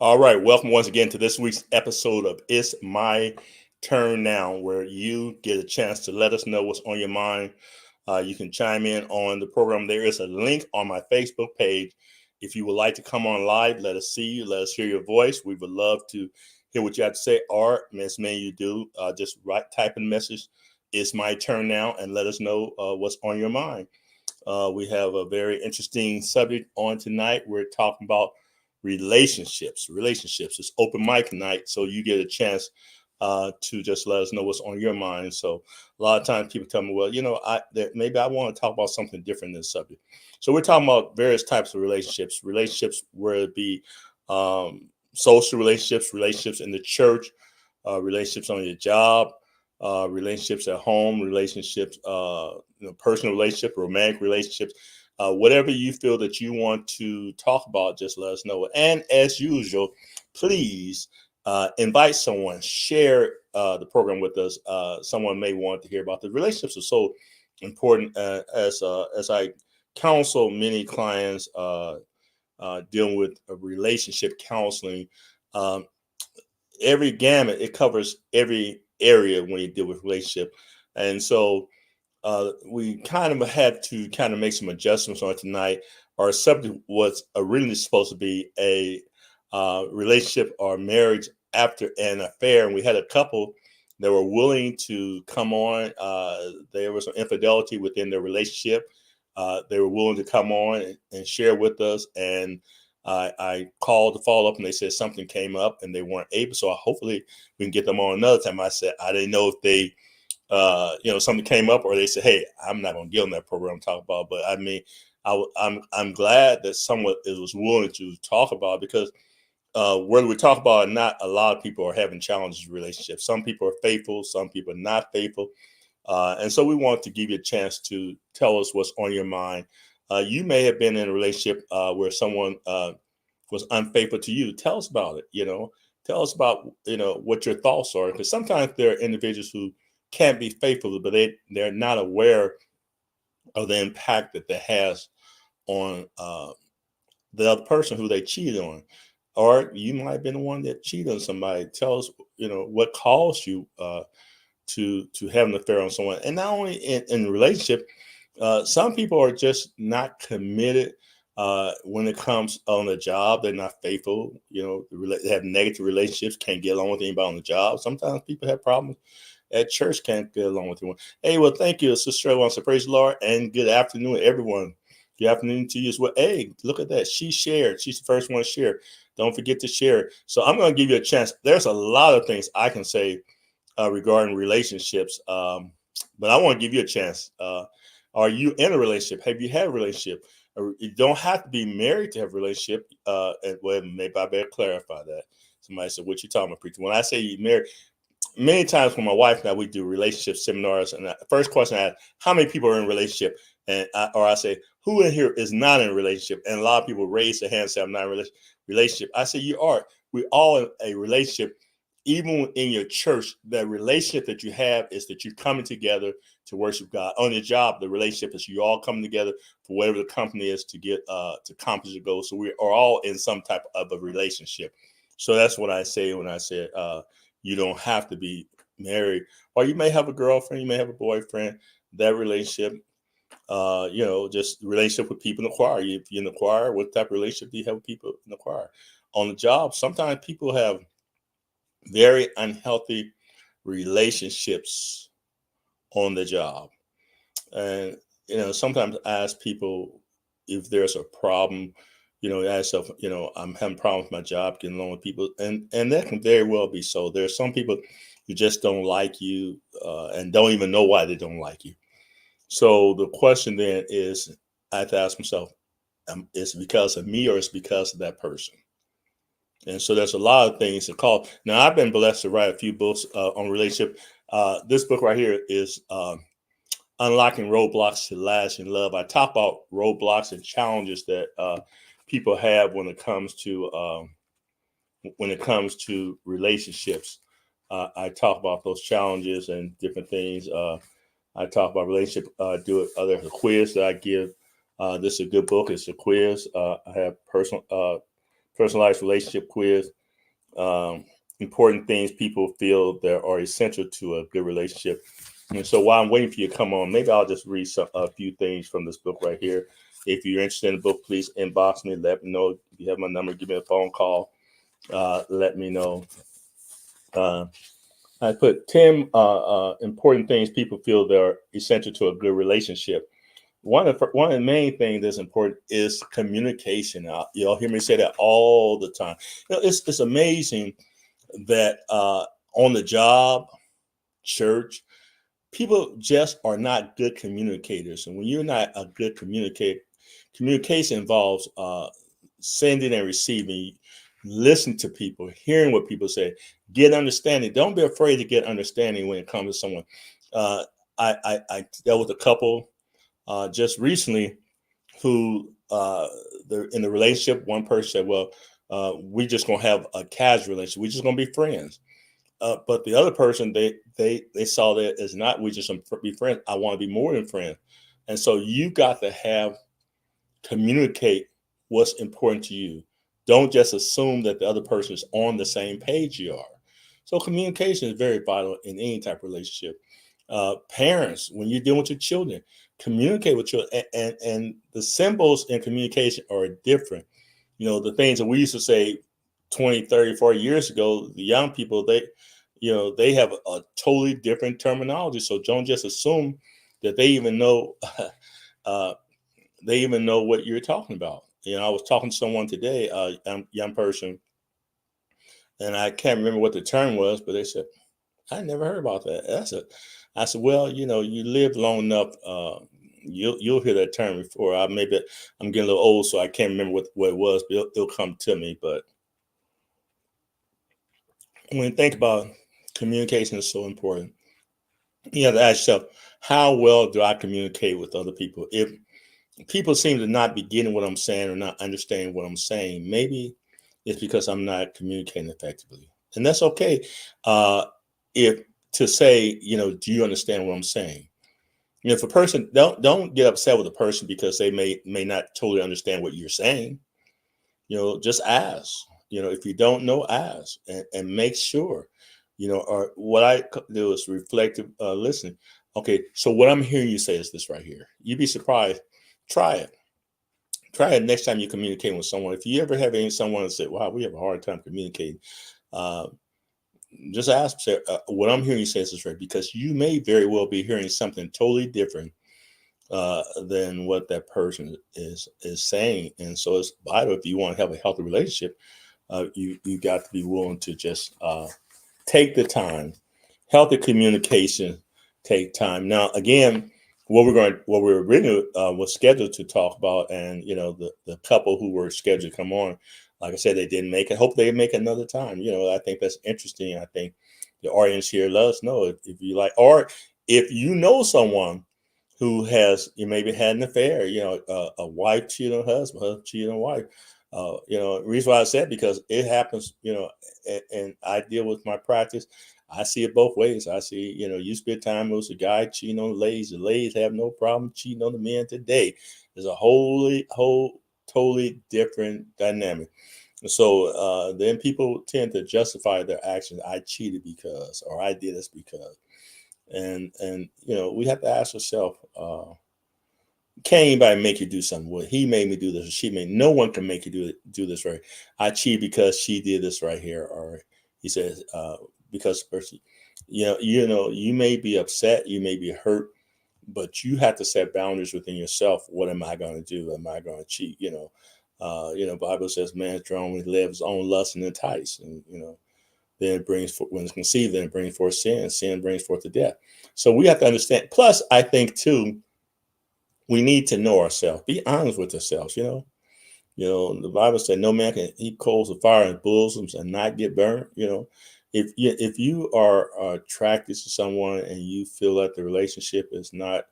All right, welcome once again to this week's episode of It's My Turn Now, where you get a chance to let us know what's on your mind. You can chime in on the program. There is a link on my Facebook page. If you would like to come on live, let us see you, let us hear your voice. We would love to hear what you have to say. Or, as many of you do, just type in the message, It's My Turn Now, and let us know what's on your mind. We have a very interesting subject on tonight. We're talking about relationships. It's open mic night, so you get a chance to just let us know what's on your mind. So a lot of times people tell me, well, maybe I want to talk about something different than this subject. So we're talking about various types of relationships where it be social relationships in the church, relationships on your job, relationships at home, relationships, personal relationship, romantic relationships, whatever you feel that you want to talk about, just let us know. And as usual, please invite someone, share the program with us. Someone may want to hear about the relationships are so important as I counsel many clients dealing with relationship counseling. Um, every gamut, it covers every area when you deal with relationship. And so we kind of had to kind of make some adjustments on tonight. Our subject was originally supposed to be a relationship or marriage after an affair, and we had a couple that were willing to come on. There was some infidelity within their relationship. They were willing to come on and share with us, and I called to follow up, and they said something came up and they weren't able. So hopefully we can get them on another time. I said I didn't know if they something came up, or they said, "Hey, I'm not going to get on that program to talk about." But I mean, I'm glad that someone was willing to talk about it, because whether we talk about it or not, a lot of people are having challenges in relationships. Some people are faithful, some people are not faithful, and so we want to give you a chance to tell us what's on your mind. You may have been in a relationship where someone was unfaithful to you. Tell us about it. Tell us about what your thoughts are, because sometimes there are individuals who can't be faithful, but they're not aware of the impact that that has on the other person who they cheated on. Or you might have been the one that cheated on somebody. Tell us, what caused you to have an affair on someone. And not only in a relationship, some people are just not committed when it comes on the job. They're not faithful. They have negative relationships, can't get along with anybody on the job. Sometimes people have problems at church, can't get along with anyone. Hey, well, thank you, Sister Trey. So praise the Lord, and good afternoon, everyone. Good afternoon to you as well. Hey, look at that. She shared. She's the first one to share. Don't forget to share. So I'm going to give you a chance. There's a lot of things I can say regarding relationships, but I want to give you a chance. Are you in a relationship? Have you had a relationship? You don't have to be married to have a relationship. And well, maybe I better clarify that. Somebody said, "What you talking about, preacher?" When I say you married, many times when my wife and I we do relationship seminars, and the first question I ask, how many people are in a relationship? Or I say, who in here is not in a relationship? And a lot of people raise their hand and say, I'm not in a relationship. I say, you are. We all in a relationship. Even in your church, the relationship that you have is that you're coming together to worship God. On your job, the relationship is you all coming together for whatever the company is to get to accomplish the goal. So we are all in some type of a relationship. So that's what I say when I say you don't have to be married, or you may have a girlfriend, you may have a boyfriend. That relationship, just relationship with people in the choir. If you're in the choir, what type of relationship do you have with people in the choir? On the job, sometimes people have very unhealthy relationships on the job, and sometimes I ask people if there's a problem. Ask yourself, I'm having problems with my job, getting along with people, and that can very well be so. There's some people who just don't like you and don't even know why they don't like you. So the question then is, I have to ask myself, is it because of me or is it because of that person? And so there's a lot of things to call. Now, I've been blessed to write a few books on relationship. This book right here is Unlocking Roadblocks to Lasting Love. I talk about roadblocks and challenges that people have when it comes to relationships. I talk about those challenges and different things. I talk about relationship. There's a quiz that I give. This is a good book. It's a quiz. I have personalized relationship quiz. Um, Important things people feel that are essential to a good relationship. And so while I'm waiting for you to come on, maybe I'll just read a few things from this book right here. If you're interested in the book, please inbox me. Let me know. If you have my number, give me a phone call. Let me know. Uh, I put 10 important things people feel that are essential to a good relationship. One of the main things that's important is communication. You'll hear me say that all the time. It's amazing that on the job, church, people just are not good communicators. And when you're not a good communicator, communication involves sending and receiving, listen to people, hearing what people say, get understanding. Don't be afraid to get understanding when it comes to someone. Uh, I dealt with a couple just recently who they're in the relationship. One person said, well, we're just going to have a casual relationship. We're just going to be friends. But the other person, they saw that as not, we just be friends. I want to be more than friends. And so you got to communicate what's important to you. Don't just assume that the other person is on the same page you are. So communication is very vital in any type of relationship. Parents, when you're dealing with your children, communicate with children, and the symbols in communication are different. The things that we used to say 20, 30, 40 years ago, the young people, they have a totally different terminology. So don't just assume that they even know uh, what you're talking about. I was talking to someone today, a young person, and I can't remember what the term was, but they said, I never heard about that. I said, well, you lived long enough. You'll hear that term before. Maybe I'm getting a little old, so I can't remember what it was, but it'll come to me. But when you think about communication is so important, you have to ask yourself, how well do I communicate with other people? If people seem to not be getting what I'm saying or not understanding what I'm saying, maybe it's because I'm not communicating effectively. And that's okay. If to say, do you understand what I'm saying? If a person don't get upset with a person because they may not totally understand what you're saying, just ask. If you don't know, ask and make sure. Or what I do is reflective listening. Okay, so what I'm hearing you say is this right here. You'd be surprised. Try it. Try it next time you communicate with someone. If you ever have someone that say, "Wow, we have a hard time communicating," uh, just ask, say, "What I'm hearing you say is this right?" Because you may very well be hearing something totally different than what that person is saying, and so it's vital if you want to have a healthy relationship. You got to be willing to just take the time. Healthy communication take time. Now, again, what we originally was scheduled to talk about, and the couple who were scheduled to come on, like I said, they didn't make it. Hope they make another time. I think that's interesting. I think the audience here, let us know if you like, or if you know someone who has maybe had an affair, a wife cheating on husband cheating on wife. The reason why I said, because it happens, and I deal with my practice. I see it both ways. I see, you spend time with a guy cheating on the ladies. The ladies have no problem cheating on the men today. There's a totally different dynamic. So then people tend to justify their actions. I cheated because, or I did this because. And we have to ask ourselves, can anybody make you do something? Well, he made me do this, or she made. No one can make you do this right. I cheat because she did this right here, or he says because person. You may be upset, you may be hurt, but you have to set boundaries within yourself. What am I going to do? Am I going to cheat? Bible says man's drawn when he lives his own lust and entice, and then it brings when it's conceived, then it brings forth sin. Sin brings forth the death. So we have to understand. Plus, I think too, we need to know ourselves. Be honest with ourselves. The Bible said no man can heap coals of fire in bosoms and not get burned. If you are attracted to someone and you feel that the relationship is not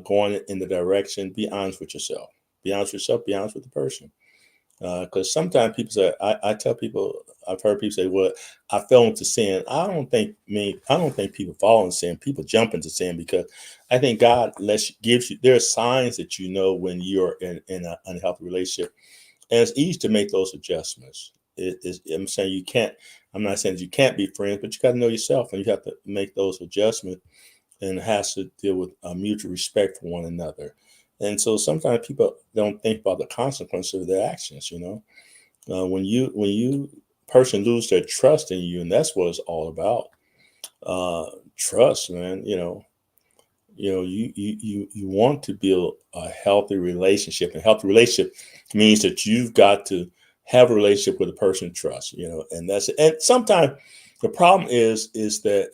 going in the direction, be honest with yourself. Be honest with yourself. Be honest with the person. Because sometimes people say, I tell people, I've heard people say, "Well, I fell into sin." I don't think people fall into sin. People jump into sin because I think God gives you. There are signs that when you're in an unhealthy relationship. And it's easy to make those adjustments. I'm saying you can't. I'm not saying you can't be friends, but you got to know yourself, and you have to make those adjustments. And it has to deal with mutual respect for one another. And so sometimes people don't think about the consequences of their actions. When you person lose their trust in you, and that's what it's all about. Trust, man. You want to build a healthy relationship, and healthy relationship means that you've got to have a relationship with a person you trust. And that's it. And sometimes the problem is that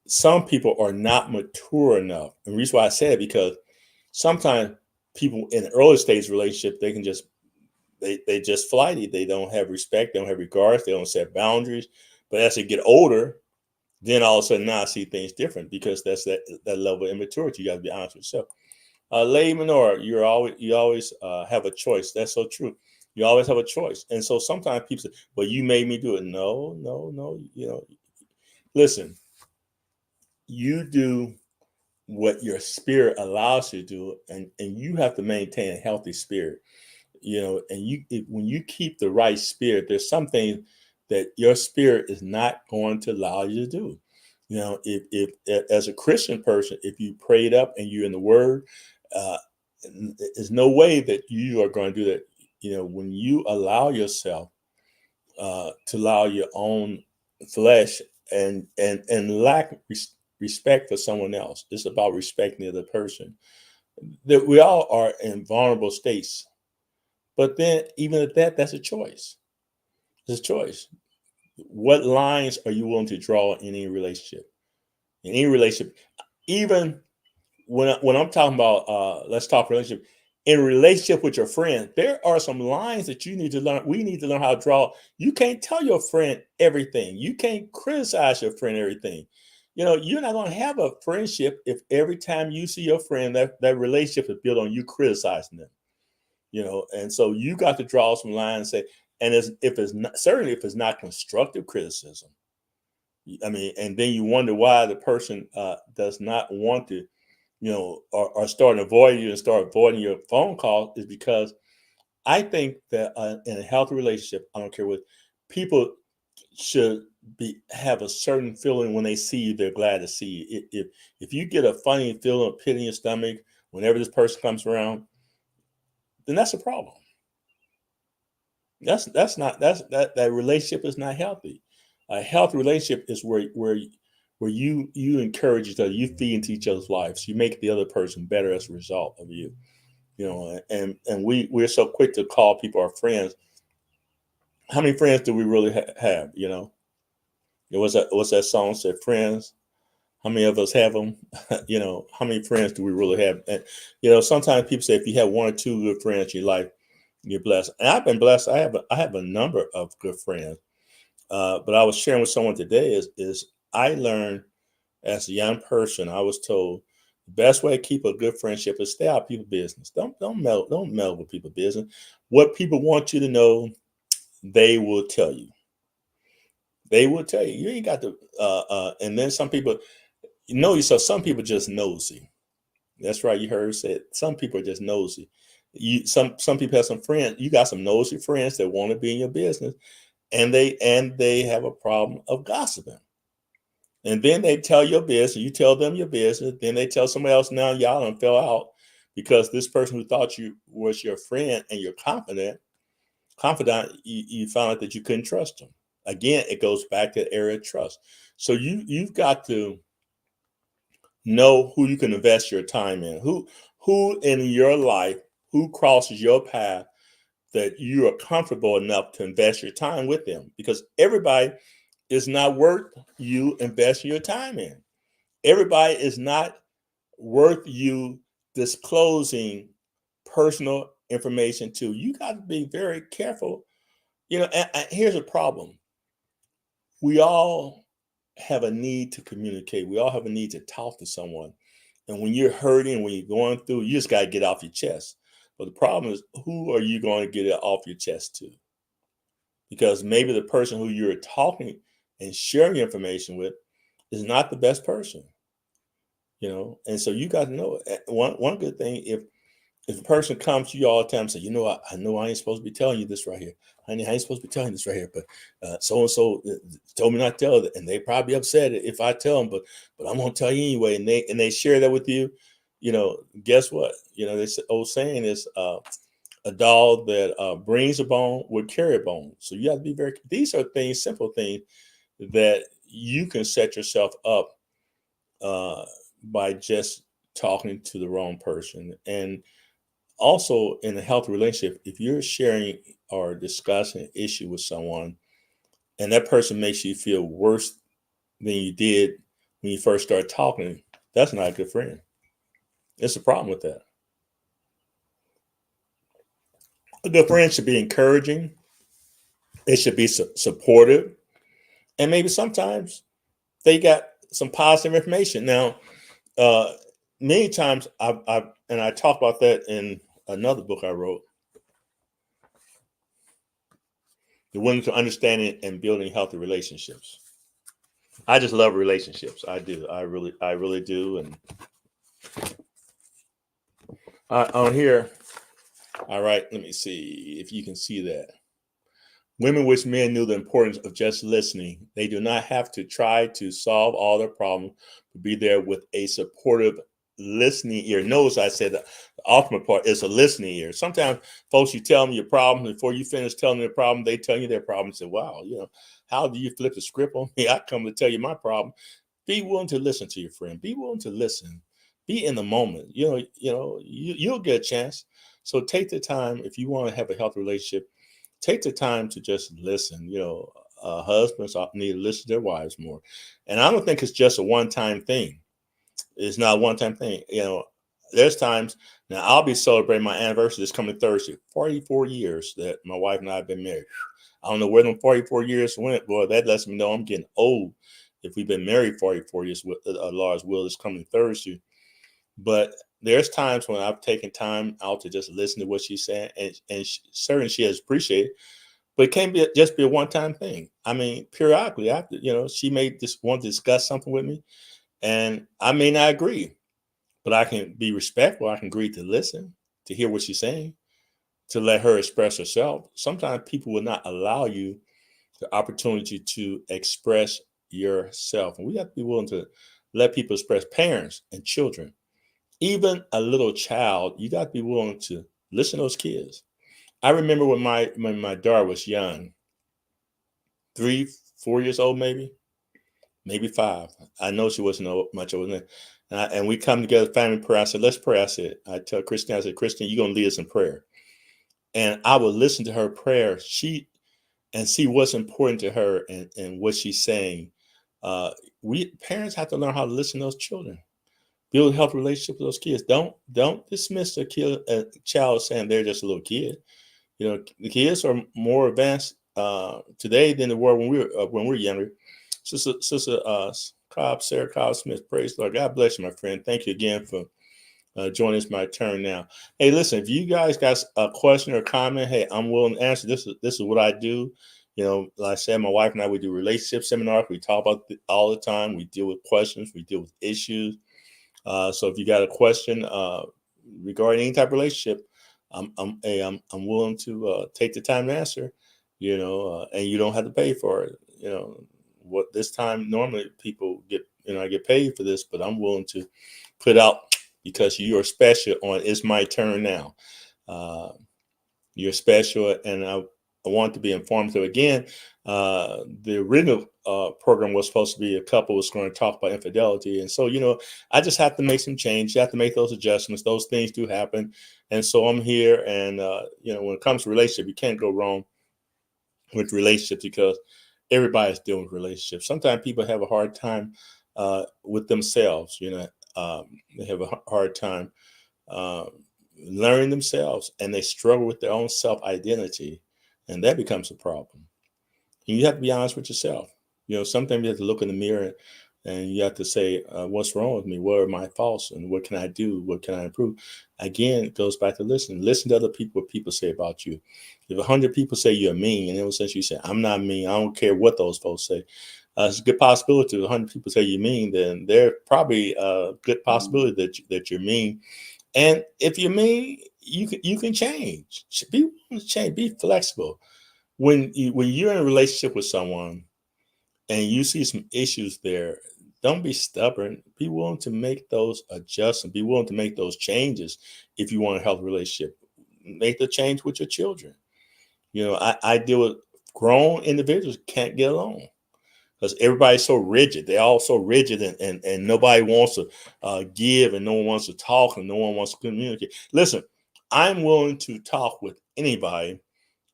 some people are not mature enough. And the reason why I say it, because sometimes people in the early stage relationship, they can just they just flighty. They don't have respect, they don't have regards, they don't set boundaries. But as they get older, then all of a sudden now I see things different, because that's that level of immaturity. You got to be honest with yourself. Lady Menora, you always have a choice. That's so true. You always have a choice. And so sometimes people say, well, you made me do it. No, no, no. Listen, you do what your spirit allows you to do, and you have to maintain a healthy spirit. And when you keep the right spirit, there's something that your spirit is not going to allow you to do. If as a Christian person, if you prayed up and you're in the Word, uh, there's no way that you are going to do that. When you allow yourself to allow your own flesh and lack respect for someone else. It's about respecting the other person. That we all are in vulnerable states, but then even at that, that's a choice. It's a choice. What lines are you willing to draw in any relationship? In any relationship, even when I'm talking about let's talk relationship. In relationship with your friend, there are some lines that you need to learn. We need to learn how to draw. You can't tell your friend everything. You can't criticize your friend everything. You're not going to have a friendship if every time you see your friend, that relationship is built on you criticizing them. And so you got to draw some lines and say, and if it's not, certainly if it's not constructive criticism, I mean, and then you wonder why the person does not want to, or start avoiding you and start avoiding your phone call, is because I think that in a healthy relationship, I don't care what, people should have a certain feeling when they see you. They're glad to see you. If you get a funny feeling, a pit in your stomach whenever this person comes around, then that's a problem. That relationship is not healthy. A healthy relationship is where you encourage each other, you feed into each other's lives, you make the other person better as a result of you. And we're so quick to call people our friends. How many friends do we really have? What's that song said? Friends. How many of us have them? How many friends do we really have? And sometimes people say if you have one or two good friends in your life, you're blessed. And I've been blessed. I have a number of good friends. But I was sharing with someone today is I learned as a young person. I was told the best way to keep a good friendship is stay out of people's business. Don't meddle with people's business. What people want you to know, they will tell you. They will tell you. You ain't got to. And then some people, yourself. Some people just nosy. That's right. You heard said some people are just nosy. Some people have some friends. You got some nosy friends that want to be in your business, and they have a problem of gossiping. And then they tell your business, you tell them your business, then they tell somebody else, now y'all done fell out because this person who thought you was your friend and you're confidant, you found out that you couldn't trust them. Again, it goes back to the area of trust. So you've got to know who you can invest your time in, who in your life, who crosses your path that you are comfortable enough to invest your time with them, because everybody is not worth you investing your time in. Everybody is not worth you disclosing personal information to. You got to be very careful. And here's a problem. We all have a need to communicate. We all have a need to talk to someone. And when you're hurting, when you're going through, you just got to get off your chest. But the problem is, who are you going to get it off your chest to? Because maybe the person who you're talking and sharing information with is not the best person. And so you got to know one good thing. if a person comes to you all the time and say, I know I ain't supposed to be telling you this right here. Honey, I ain't supposed to be telling you this right here, but so and so told me not to tell it, and they probably upset if I tell them, but I'm gonna tell you anyway, and they share that with you. Guess what? This old saying is, a dog that brings a bone would carry a bone. So you have to be very. These are things, simple things that you can set yourself up by just talking to the wrong person. And also in a healthy relationship, if you're sharing or discussing an issue with someone and that person makes you feel worse than you did when you first started talking, that's not a good friend. It's a problem with that. A good friend should be encouraging. It should be supportive. And maybe sometimes they got some positive information. Now, uh, many times I talk about that in another book I wrote, The Willing to Understanding and Building Healthy Relationships. I just love relationships. I do. I really do. And on here, all right, let me see if you can see that. Women wish men knew the importance of just listening. They do not have to try to solve all their problems, but be there with a supportive listening ear. Notice I said the ultimate part is a listening ear. Sometimes folks, you tell them your problem, before you finish telling them their problem, they tell you their problem and say, wow, how do you flip the script on me? I come to tell you my problem. Be willing to listen to your friend. Be willing to listen. Be in the moment. You'll get a chance. So take the time if you want to have a healthy relationship. Take the time to just listen. Husbands need to listen to their wives more. And I don't think it's just a one-time thing. It's not a one-time thing. There's times now I'll be celebrating my anniversary this coming Thursday. 44 years that my wife and I have been married. I don't know where them 44 years went. Boy, that lets me know I'm getting old. If we've been married 44 years, Lars will is coming Thursday. But there's times when I've taken time out to just listen to what she's saying, and certainly she has appreciated. But it can't just be a one-time thing. I mean, periodically, after she may just want to discuss something with me, and I may not agree, but I can be respectful. I can agree to listen, to hear what she's saying, to let her express herself. Sometimes people will not allow you the opportunity to express yourself, and we have to be willing to let people express. Parents and children. Even a little child, you got to be willing to listen to those kids. I remember when my daughter was young, 3, 4 years old, maybe 5. I know she wasn't much older than that. And we come together, family prayer. I said, let's pray. I tell Christine, Christine, you're going to lead us in prayer. And I would listen to her prayer. And see what's important to her and what she's saying. We parents have to learn how to listen to those children. Build a healthy relationship with those kids. Don't dismiss a child saying they're just a little kid. The kids are more advanced today than they were when we were younger. Sister Sarah Cobb Smith, praise the Lord. God bless you, my friend. Thank you again for joining us. My turn now. Hey, listen, if you guys got a question or comment, hey, I'm willing to answer. This is what I do. Like I said, my wife and I, we do relationship seminars. We talk about all the time. We deal with questions. We deal with issues. So if you got a question regarding any type of relationship, I'm willing to take the time to answer. And you don't have to pay for it. What this time normally people get, I get paid for this, but I'm willing to put out because you are special. On It's My Turn Now. You're special, and I want to be informative again. The original program was supposed to be a couple was going to talk about infidelity. And so, I just have to make some change. You have to make those adjustments. Those things do happen. And so I'm here. And, when it comes to relationship, you can't go wrong with relationships because everybody's dealing with relationships. Sometimes people have a hard time with themselves. They have a hard time learning themselves, and they struggle with their own self-identity. And that becomes a problem. And you have to be honest with yourself. Sometimes you have to look in the mirror and you have to say, what's wrong with me? What are my faults? And what can I do? What can I improve? Again, it goes back to listening. Listen to other people, what people say about you. If 100 people say you're mean, and then since you say, I'm not mean, I don't care what those folks say. It's a good possibility if 100 people say you're mean, then there's probably a good possibility that you're mean. And if you're mean, you can change. Be willing to change. Be flexible. When you're in a relationship with someone and you see some issues there, don't be stubborn. Be willing to make those adjustments. Be willing to make those changes if you want a healthy relationship. Make the change with your children. I deal with grown individuals can't get along because everybody's so rigid. They're all so rigid, and nobody wants to give, and no one wants to talk, and no one wants to communicate. Listen, I'm willing to talk with anybody.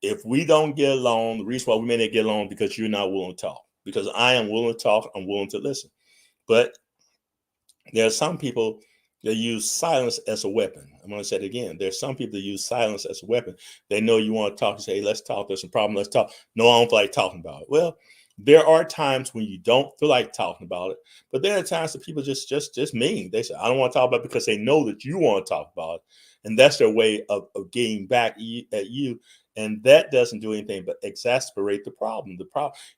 If we don't get along, the reason why we may not get along because you're not willing to talk. Because I am willing to talk, I'm willing to listen. But there are some people that use silence as a weapon. I'm going to say it again. There's some people that use silence as a weapon. They know you want to talk. You say, hey, let's talk. There's a problem. Let's talk. No, I don't feel like talking about it. Well, there are times when you don't feel like talking about it, but there are times that people just mean. They say, I don't want to talk about it because they know that you want to talk about it. And that's their way of getting back at you. And that doesn't do anything but exacerbate the problem.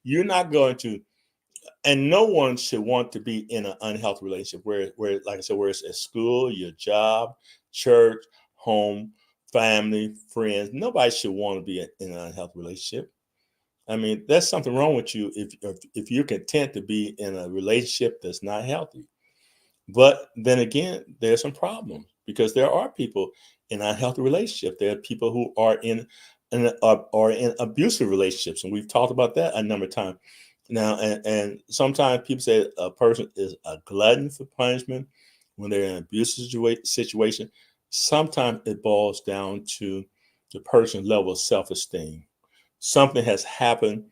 You're not going to, and no one should want to be in an unhealthy relationship where like I said, where it's at school, your job, church, home, family, friends. Nobody should want to be in an unhealthy relationship. I mean, there's something wrong with you if you're content to be in a relationship that's not healthy. But then again, there's some problems because there are people in unhealthy relationships. There are people who are in abusive relationships, and we've talked about that a number of times. Now, and sometimes people say a person is a glutton for punishment when they're in an abusive situation. Sometimes it boils down to the person's level of self-esteem. Something has happened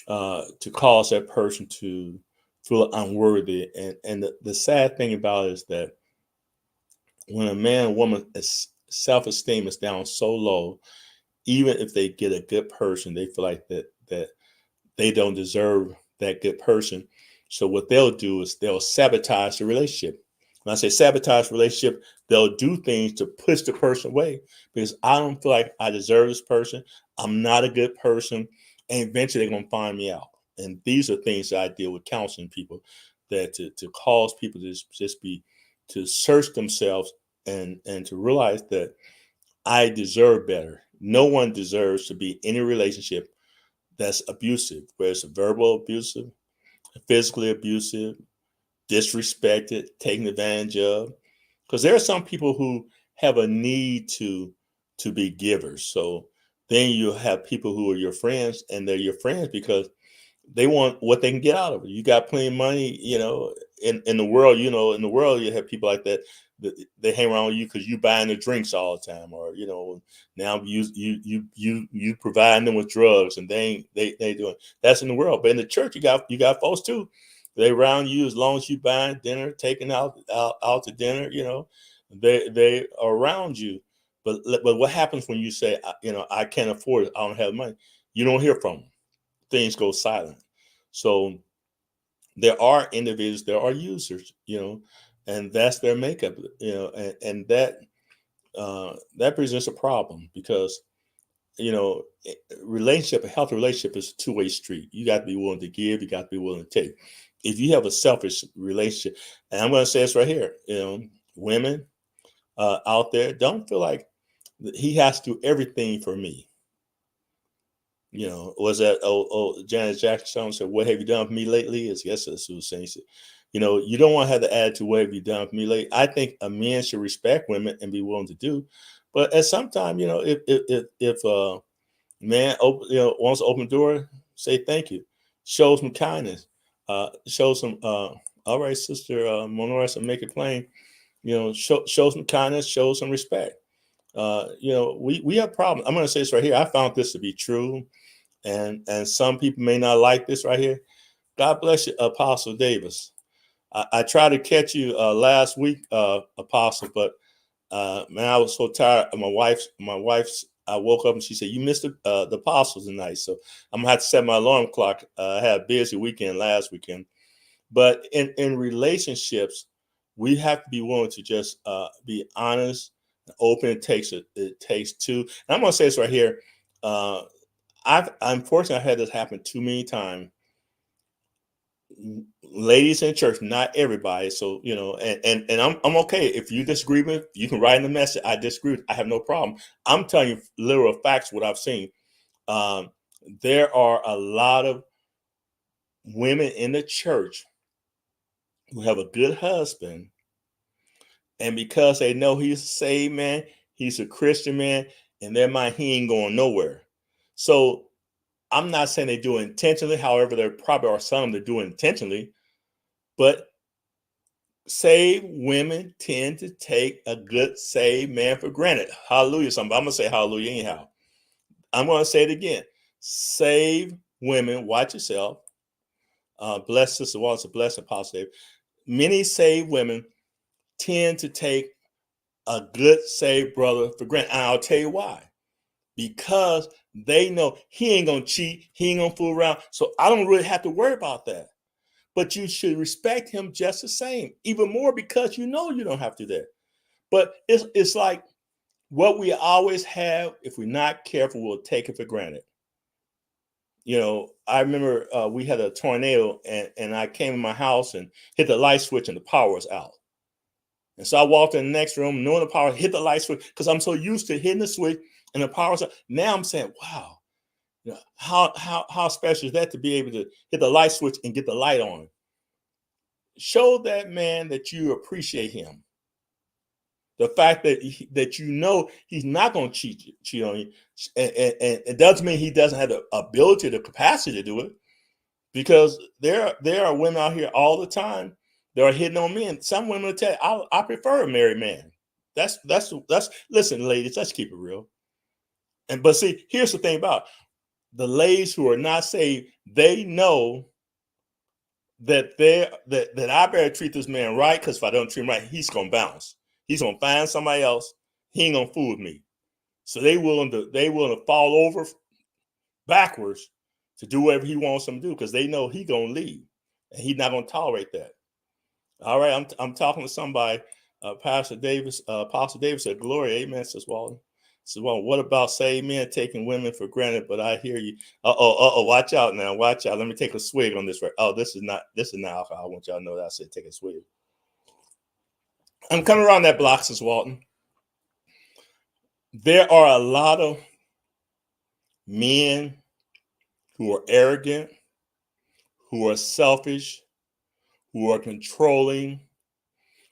to cause that person to feel unworthy. And the sad thing about it is that when a man or woman is self-esteem is down so low, even if they get a good person, they feel like that they don't deserve that good person. So what they'll do is they'll sabotage the relationship. When I say sabotage relationship, they'll do things to push the person away because I don't feel like I deserve this person. I'm not a good person. And eventually they're going to find me out. And these are things that I deal with counseling people, that to cause people to just be, to search themselves and to realize that I deserve better. No one deserves to be in a relationship that's abusive, where it's verbal abusive, physically abusive, disrespected, taken advantage of. Because there are some people who have a need to be givers. So then you have people who are your friends, and they're your friends because they want what they can get out of it. You got plenty of money, in the world, in the world you have people like that, they hang around with you because you buying the drinks all the time, or now you providing them with drugs, and they doing that's in the world. But in the church, you got folks too. They around you as long as you buying dinner, taking out to dinner. They are around you. But what happens when you say, I can't afford it, I don't have money? You don't hear from them. Things go silent. So there are individuals, there are users, and that's their makeup, and that presents a problem because relationship, a healthy relationship is a two-way street. You got to be willing to give, you got to be willing to take. If you have a selfish relationship, and I'm going to say this right here, women out there, don't feel like he has to do everything for me. Was that Janet Jackson said, "What have you done for me lately?" Is yes, that's what was saying. Said, you don't want to have the attitude, "What have you done for me lately?" I think a man should respect women and be willing to do, but at some time, if a man wants to open the door, say thank you, show some kindness, show some. All right, sister Monora, so make it plain. Show some kindness, show some respect. We have problems. I'm going to say this right here. I found this to be true, and some people may not like this right here. God bless you, Apostle Davis. I tried to catch you last week, Apostle, but man, I was so tired. My wife's. I woke up and she said, "You missed the apostles tonight," so I'm gonna have to set my alarm clock. I had a busy weekend last weekend, but in relationships, we have to be willing to just be honest and open. It takes two. And I'm gonna say this right here. Unfortunately, I had this happen too many times ladies in church, not everybody. So, and I'm okay. If you disagree with me, you can write in the message. I disagree. I have no problem. I'm telling you literal facts, what I've seen. Um, there are a lot of women in the church who have a good husband, and because they know he's a saved man, he's a Christian man, in their mind, he ain't going nowhere. So I'm not saying they do it intentionally. However, there probably are some that do it intentionally, but saved women tend to take a good saved man for granted. Hallelujah. I'm going to say hallelujah anyhow. I'm going to say it again. Saved women, watch yourself. Bless Sister Wallace, bless Apostle Dave. Many saved women tend to take a good saved brother for granted. And I'll tell you why. Because they know he ain't going to cheat. He ain't going to fool around. So I don't really have to worry about that. But you should respect him just the same, even more because you know you don't have to do that. But it's like what we always have, if we're not careful, we'll take it for granted. I remember we had a tornado and I came in my house and hit the light switch and the power was out. And so I walked in the next room, knowing the power, hit the light switch because I'm so used to hitting the switch and the power was out. Now I'm saying, wow, how special is that to be able to hit the light switch and get the light on? Show that man that you appreciate him. The fact that he's not going to cheat on you, and it doesn't mean he doesn't have the ability, the capacity to do it, because there are women out here all the time that are hitting on men. Some women will tell you, I prefer a married man. That's listen, ladies, let's keep it real. But see, here's the thing about the ladies who are not saved. They know that I better treat this man right, because if I don't treat him right, he's gonna bounce. He's gonna find somebody else. He ain't gonna fool with me. So they willing to fall over backwards to do whatever he wants them to do, because they know he gonna leave and he's not gonna tolerate that. All right, I'm talking to somebody. Pastor Davis, Apostle Davis said, "Glory, amen." Says Walden. So, well, what about saved men taking women for granted? But I hear you. Watch out now. Watch out. Let me take a swig on this. Oh, this is not alcohol. I want y'all to know that I said take a swig. I'm coming around that block, says Walton. There are a lot of men who are arrogant, who are selfish, who are controlling,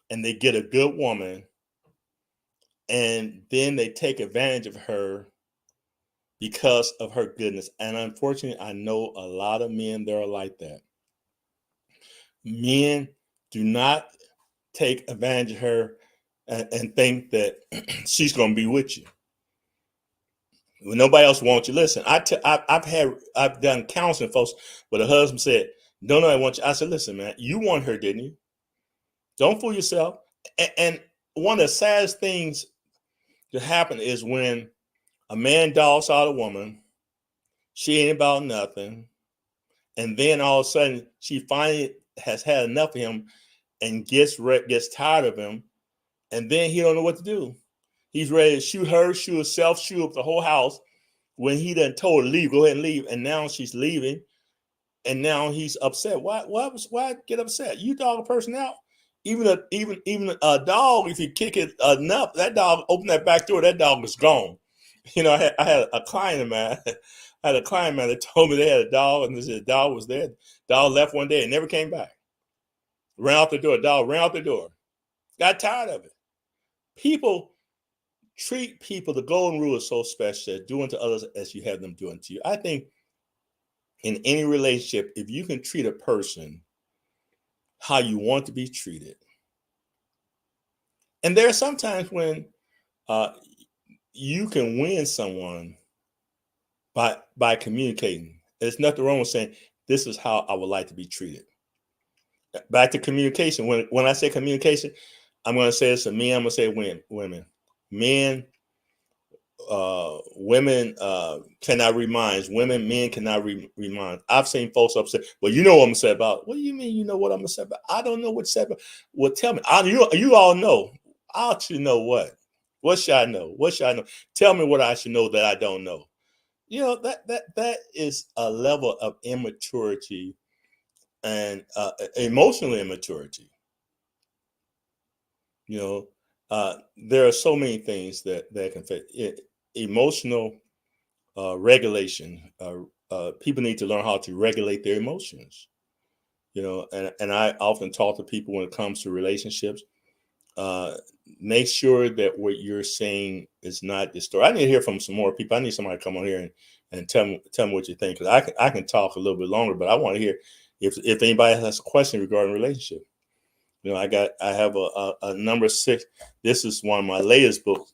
and they get a good woman, and then they take advantage of her because of her goodness. And unfortunately, I know a lot of men that are like that. Men do not take advantage of her and think that she's going to be with you when nobody else wants you. Listen, I've done counseling folks where the husband said, "No, I want you." I said, "Listen, man, you want her, didn't you? Don't fool yourself." And one of the saddest things to happen is when a man dogs out a woman, she ain't about nothing, and then all of a sudden she finally has had enough of him and gets tired of him, and then he don't know what to do. He's ready to shoot her, shoot herself, shoot up the whole house when he done told her leave, go ahead and leave, and now she's leaving, and now he's upset. Why get upset? You dog a person out. Even a dog, if you kick it enough, that dog open that back door, that dog is gone. I had a client of mine. I had a client of mine that told me they had a dog, and the dog was there. Dog left one day and never came back. Ran out the door. Dog ran out the door. Got tired of it. People treat people. The golden rule is so special: doing to others as you have them doing to you. I think in any relationship, if you can treat a person how you want to be treated, and there are sometimes when you can win someone by communicating. There's nothing wrong with saying, "This is how I would like to be treated." Back to communication. When I say communication, I'm going to say this to men. I'm going to say women. Men, women cannot remind. Men cannot remind. I've seen folks upset. Well, you know what I'm upset about. What do you mean you know what I'm upset about? I don't know what to about. Well, tell me. You all know. I should know what. What should I know? What should I know? Tell me what I should know that I don't know. That is a level of immaturity. and emotional immaturity. You know, there are so many things that can fit. Emotional regulation. People need to learn how to regulate their emotions. You know, and I often talk to people when it comes to relationships. Uh, Make sure that what you're saying is not distorted. I need to hear from some more people. I need somebody to come on here and tell me what you think, because I can talk a little bit longer, but I want to hear if anybody has a question regarding relationship. You know, I have a number 6. This is one of my latest books,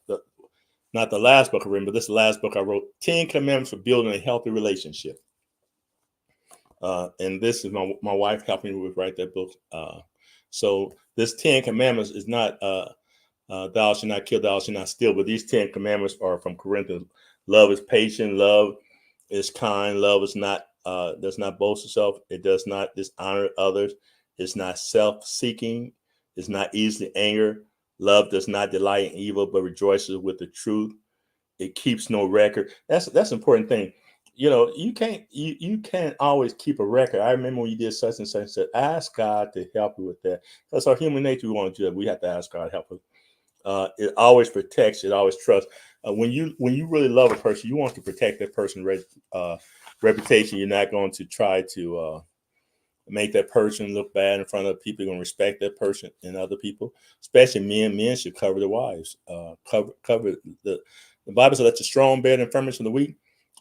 not the last book I wrote, but this is the last book I wrote. 10 Commandments for Building a Healthy Relationship. And this is my wife helping me with write that book. So this 10 Commandments is not thou shalt not kill, thou shalt not steal, but these 10 Commandments are from Corinthians. Love is patient, love is kind, love is not does not boast itself, it does not dishonor others, it's not self-seeking, it's not easily angered. Love does not delight in evil, but rejoices with the truth. It keeps no record. That's an important thing. You know, you can't always keep a record. I remember when you did such and such. Said, ask God to help you with that. That's our human nature. We want to do that. We have to ask God to help us. It always protects. It always trusts. When you really love a person, you want to protect that person's reputation. You're not going to try to make that person look bad in front of people. You're going to respect that person and other people, especially men. Men should cover their wives. Cover the Bible says, "Let the strong bear the infirmities of the weak."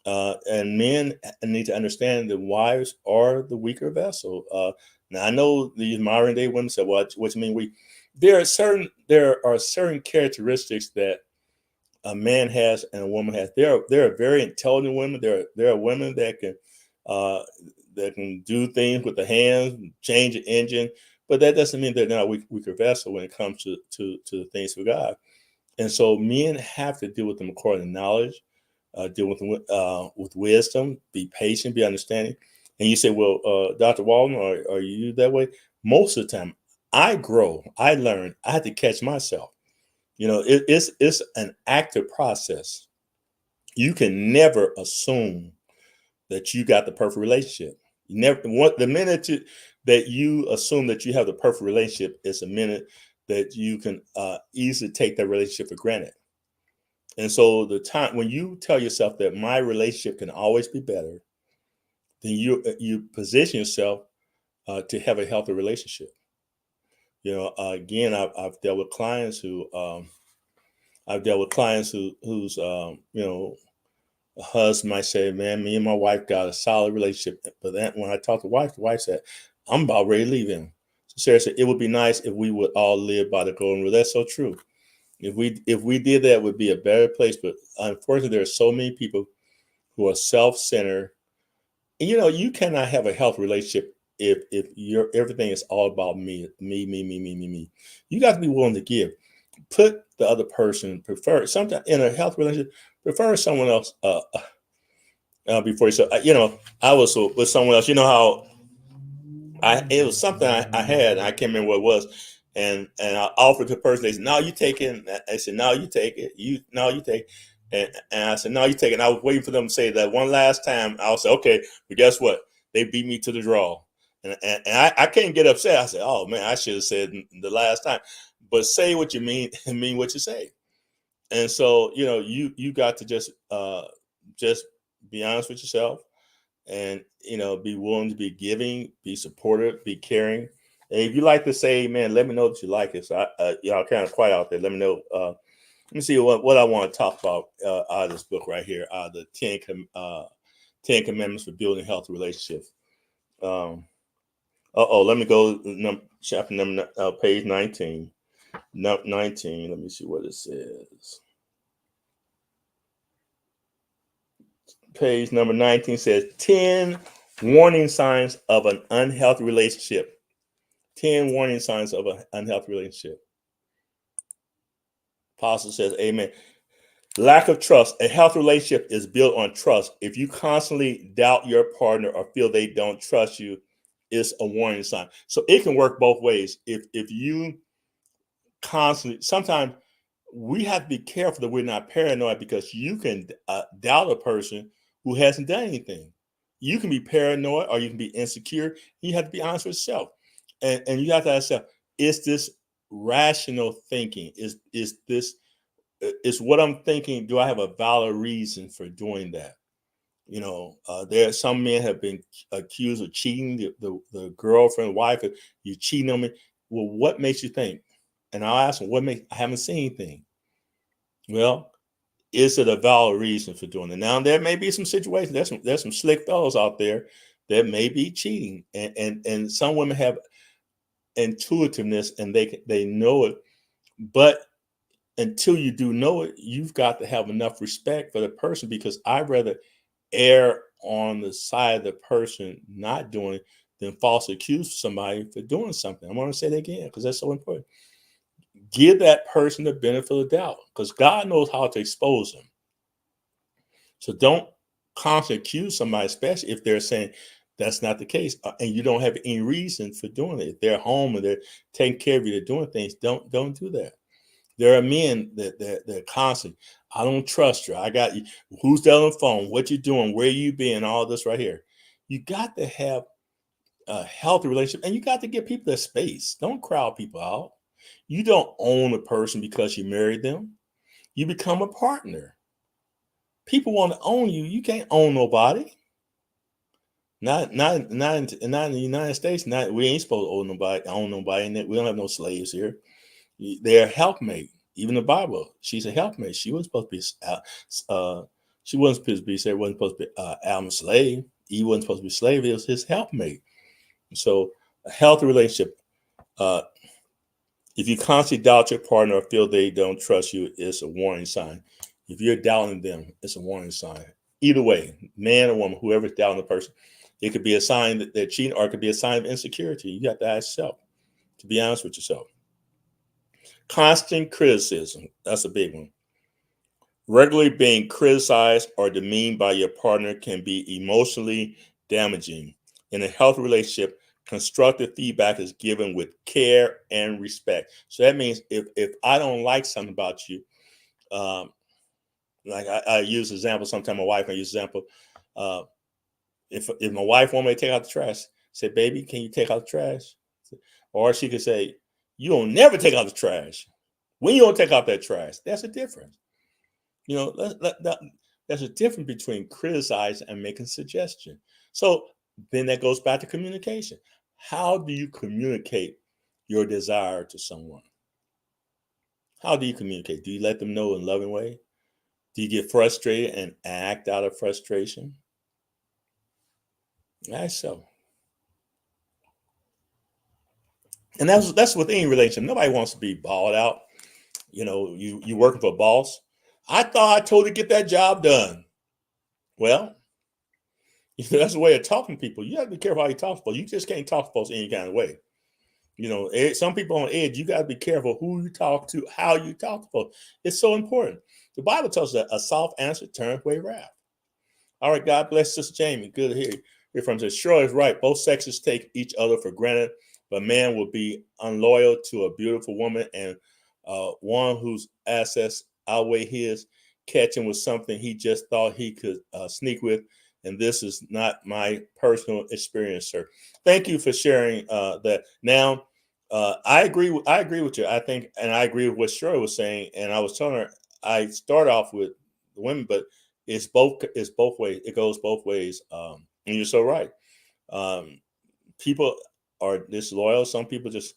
And men need to understand that wives are the weaker vessel. Now I know these modern day women say, "Well, what you mean weak?" There are certain characteristics that a man has and a woman has. There are very intelligent women. There are women uh, that can do things with the hands, change an engine, but that doesn't mean they're not a weaker vessel when it comes to the things of God. And so men have to deal with them according to knowledge, deal with them with wisdom, be patient, be understanding. And you say, well, Dr. Walden, are you that way? Most of the time, I grow, I learn, I had to catch myself. You know, it's an active process. You can never assume that you got the perfect relationship. You never want the minute that you assume that you have the perfect relationship is a minute that you can easily take that relationship for granted. And so the time when you tell yourself that my relationship can always be better, then you position yourself to have a healthy relationship. You know, again, I've dealt with clients whose a husband might say, "Man, me and my wife got a solid relationship." But then when I talked to the wife said, "I'm about ready to leave him." So Sarah said, "It would be nice if we would all live by the golden rule." That's so true. If we did that, it would be a better place. But unfortunately, there are so many people who are self-centered. And, you know, you cannot have a healthy relationship if your everything is all about me, me, me, me, me, me, me. You got to be willing to give. Put the other person prefer sometimes in a health relationship. Prefer someone else before you. So you know, I was with someone else. You know how it was something I had. I can't remember what it was, and I offered to the person. They said, "No, you take it." I said, "No, you take it. You take." It. And I said, "No, you take it." And I was waiting for them to say that one last time. I was say, "Okay," but guess what? They beat me to the draw, and I can't get upset. I said, "Oh man, I should have said the last time." But say what you mean and mean what you say. And so, you know, you got to just be honest with yourself, and you know, be willing to be giving, be supportive, be caring. And if you like to say, "Man, let me know that you like it." So y'all kind of quiet out there. Let me know. Let me see what I want to talk about out of this book right here. The 10 Commandments for Building Healthy Relationships. Let me go chapter number page 19. 19. Let me see what it says. Page number 19 says 10 warning signs of an unhealthy relationship. 10 warning signs of an unhealthy relationship. Apostle says, Amen. Lack of trust. A healthy relationship is built on trust. If you constantly doubt your partner or feel they don't trust you, it's a warning sign. So it can work both ways. If you constantly, sometimes we have to be careful that we're not paranoid, because you can doubt a person who hasn't done anything. You can be paranoid or you can be insecure. You have to be honest with yourself. And you have to ask yourself, is this rational thinking? Is this is what I'm thinking? Do I have a valid reason for doing that? There some men have been accused of cheating the girlfriend, wife. You cheating on me. Well, what makes you think? And I'll ask them, what makes I haven't seen anything. Well, is it a valid reason for doing it? Now there may be some situations. There's some slick fellows out there that may be cheating, and some women have intuitiveness and they know it, but until you do know it, you've got to have enough respect for the person, because I'd rather err on the side of the person not doing it than falsely accuse somebody for doing something. I want to say that again because that's so important. Give that person the benefit of the doubt, because God knows how to expose them. So don't constantly accuse somebody, especially if they're saying that's not the case, and you don't have any reason for doing it. If they're home and they're taking care of you, they're doing things. Don't do that. There are men that constantly, I don't trust you. I got you. Who's that on the phone? What you doing? Where you been? All this right here. You got to have a healthy relationship, and you got to give people their space. Don't crowd people out. You don't own a person because you married them. You become a partner. People want to own you. You can't own nobody. Not in the United States. We ain't supposed to own nobody. And we don't have no slaves here. They're helpmate. Even the Bible, she's a helpmate. She wasn't supposed to be. She wasn't supposed to be. Sarah wasn't supposed to be Adam's slave. He wasn't supposed to be a slave. It was his helpmate. So a healthy relationship. If you constantly doubt your partner or feel they don't trust you, it's a warning sign. If you're doubting them, it's a warning sign. Either way, man or woman, whoever's doubting the person, it could be a sign that they're cheating, or it could be a sign of insecurity. You have to ask yourself, to be honest with yourself. Constant criticism, that's a big one. Regularly being criticized or demeaned by your partner can be emotionally damaging. In a healthy relationship, constructive feedback is given with care and respect. So that means if I don't like something about you, like I use example, sometimes my wife, I use example, if my wife want me to take out the trash, say, baby, can you take out the trash? Or she could say, you don't never take out the trash. When you don't take out that trash, that's a difference. There's a difference between criticizing and making suggestion. So then that goes back to communication. How do you communicate your desire to someone? How do you communicate? Do you let them know in a loving way? Do you get frustrated and act out of frustration? That's so. And that's with any relationship. Nobody wants to be balled out. You working for a boss. I thought I told you to get that job done. Well, that's a way of talking to people. You have to be careful how you talk to people. You just can't talk to folks any kind of way. Some people on edge, you got to be careful who you talk to, how you talk to folks. It's so important. The Bible tells us that a soft answer turns away wrath. All right, God bless Sister Jamie. Good to hear from her. Sure is right. Both sexes take each other for granted, but man will be unloyal to a beautiful woman, and one whose assets outweigh his, catching with something he just thought he could sneak with. And this is not my personal experience, sir. Thank you for sharing that. Now, I agree with you. I think, and I agree with what Shirley was saying. And I was telling her, I start off with the women, but it's both ways. It goes both ways. And you're so right. People are disloyal. Some people just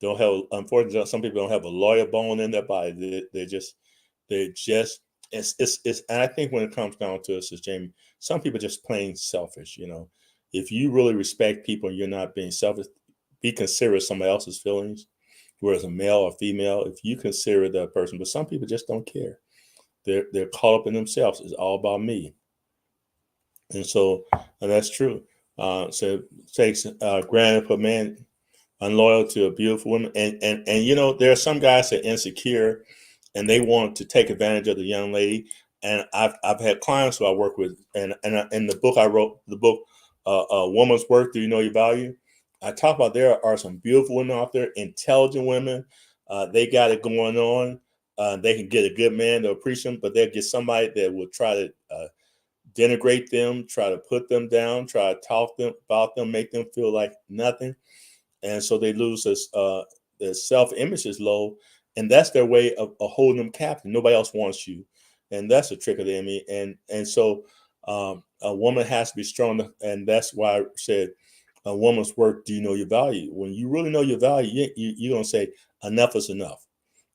don't have. Unfortunately, some people don't have a loyal bone in their body. They're just. It's. And I think when it comes down to us, as Jamie, some people are just plain selfish. If you really respect people and you're not being selfish, be considerate of somebody else's feelings, whether it's a male or female. If you consider that person, but some people just don't care. They're caught up in themselves. It's all about me, and that's true. So it takes granted for man unloyal to a beautiful woman, and there are some guys that are insecure, and they want to take advantage of the young lady. And I've had clients who I work with, and in the book I wrote, the book "A Woman's Worth, Do You Know Your Value?" I talk about there are some beautiful women out there, intelligent women. They got it going on. They can get a good man to appreciate them, but they'll get somebody that will try to denigrate them, try to put them down, try to talk them about them, make them feel like nothing, and so they lose this. Their self-image is low, and that's their way of holding them captive. Nobody else wants you, and that's a trick of the enemy. And so a woman has to be strong, and that's why I said a woman's work. Do you know your value? When you really know your value, you're gonna say enough is enough.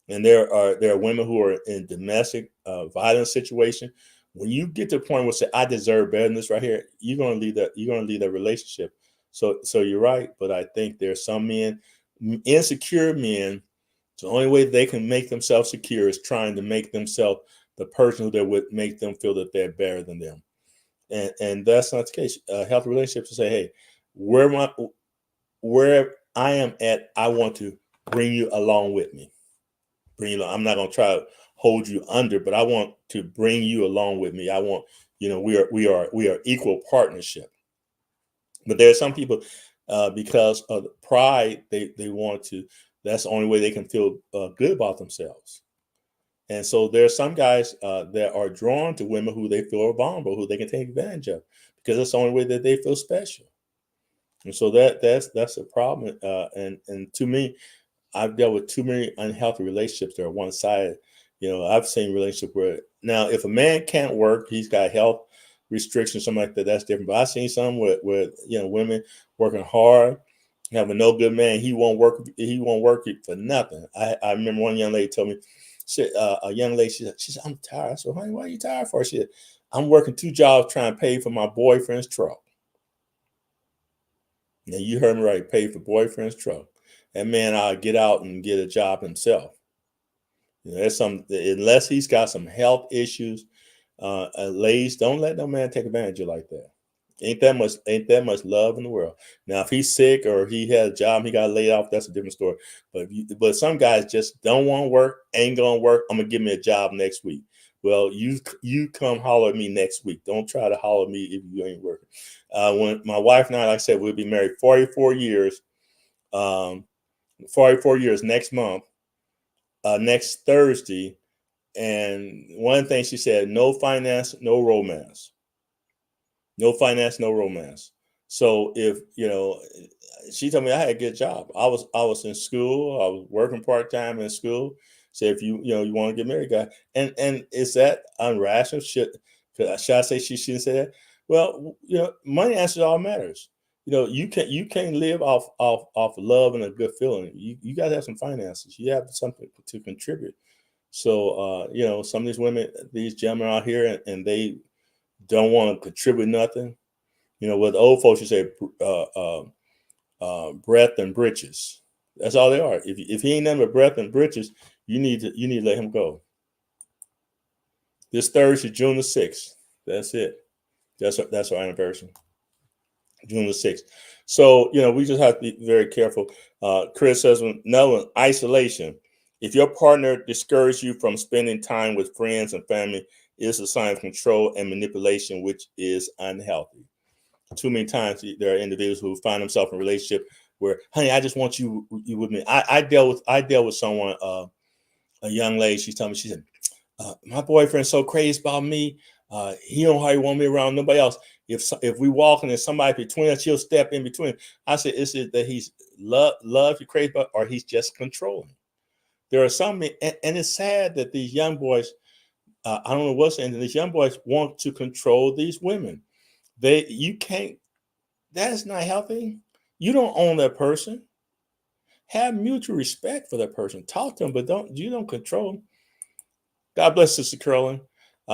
And there are women who are in domestic violence situation. When you get to the point where say I deserve better than this right here, you're gonna leave that relationship. So you're right, but I think there are some men, insecure men. The only way they can make themselves secure is trying to make themselves the person who they would make them feel that they're better than them, and that's not the case. Healthy relationships to say, hey, where I am at, I want to bring you along with me. I'm not going to try to hold you under, but I want to bring you along with me. I want, we are equal partnership. But there are some people, because of pride, they want to. That's the only way they can feel good about themselves. And so there are some guys that are drawn to women who they feel are vulnerable, who they can take advantage of, because that's the only way that they feel special. And so that's a problem. And to me, I've dealt with too many unhealthy relationships that are one sided. I've seen relationships where now if a man can't work, he's got health restrictions, something like that. That's different. But I've seen some where women working hard, having no good man. He won't work. He won't work for nothing. I remember one young lady told me, a young lady, she said, I'm tired. I said, honey, why are you tired for? She said, I'm working 2 jobs trying to pay for my boyfriend's truck. Now you heard me right, pay for boyfriend's truck. That man ought to get out and get a job himself. There's unless he's got some health issues, ladies, don't let no man take advantage of you like that. Ain't that much love in the world. Now, if he's sick or he had a job, he got laid off, that's a different story. But some guys just don't want to work, ain't gonna work. I'm gonna give me a job next week. Well, you come holler at me next week. Don't try to holler at me if you ain't working. When my wife and I, like I said, we'll be married 44 years. 44 years next month, next Thursday. And one thing she said, no finance, no romance. No finance, no romance. So if, she told me I had a good job. I was in school. I was working part-time in school. So if you want to get married, guy. And is that unrational? Should I say she shouldn't say that? Well, money answers all matters. You can't live off love and a good feeling. You got to have some finances. You have something to contribute. So some of these women, these gentlemen out here, and they don't want to contribute nothing. With old folks, you say breath and britches. That's all they are. If he ain't nothing but breath and britches, you need to let him go. This Thursday, June the 6th. That's it. That's our anniversary. June the 6th. So, we just have to be very careful. Criticism, no, isolation. If your partner discourages you from spending time with friends and family, it's a sign of control and manipulation, which is unhealthy. Too many times there are individuals who find themselves in a relationship where, honey, I just want you with me. I dealt with someone, a young lady. She told me, she said, my boyfriend's so crazy about me. He don't hardly want me around nobody else. If we walk and there's somebody between us, he'll step in between. I said, is it that he's love you crazy about, or he's just controlling? There are some, and it's sad that these young boys, I don't know what's in, these young boys want to control these women. You can't. That is not healthy. You don't own that person. Have mutual respect for that person. Talk to them, but don't control them. God bless Sister Carolyn.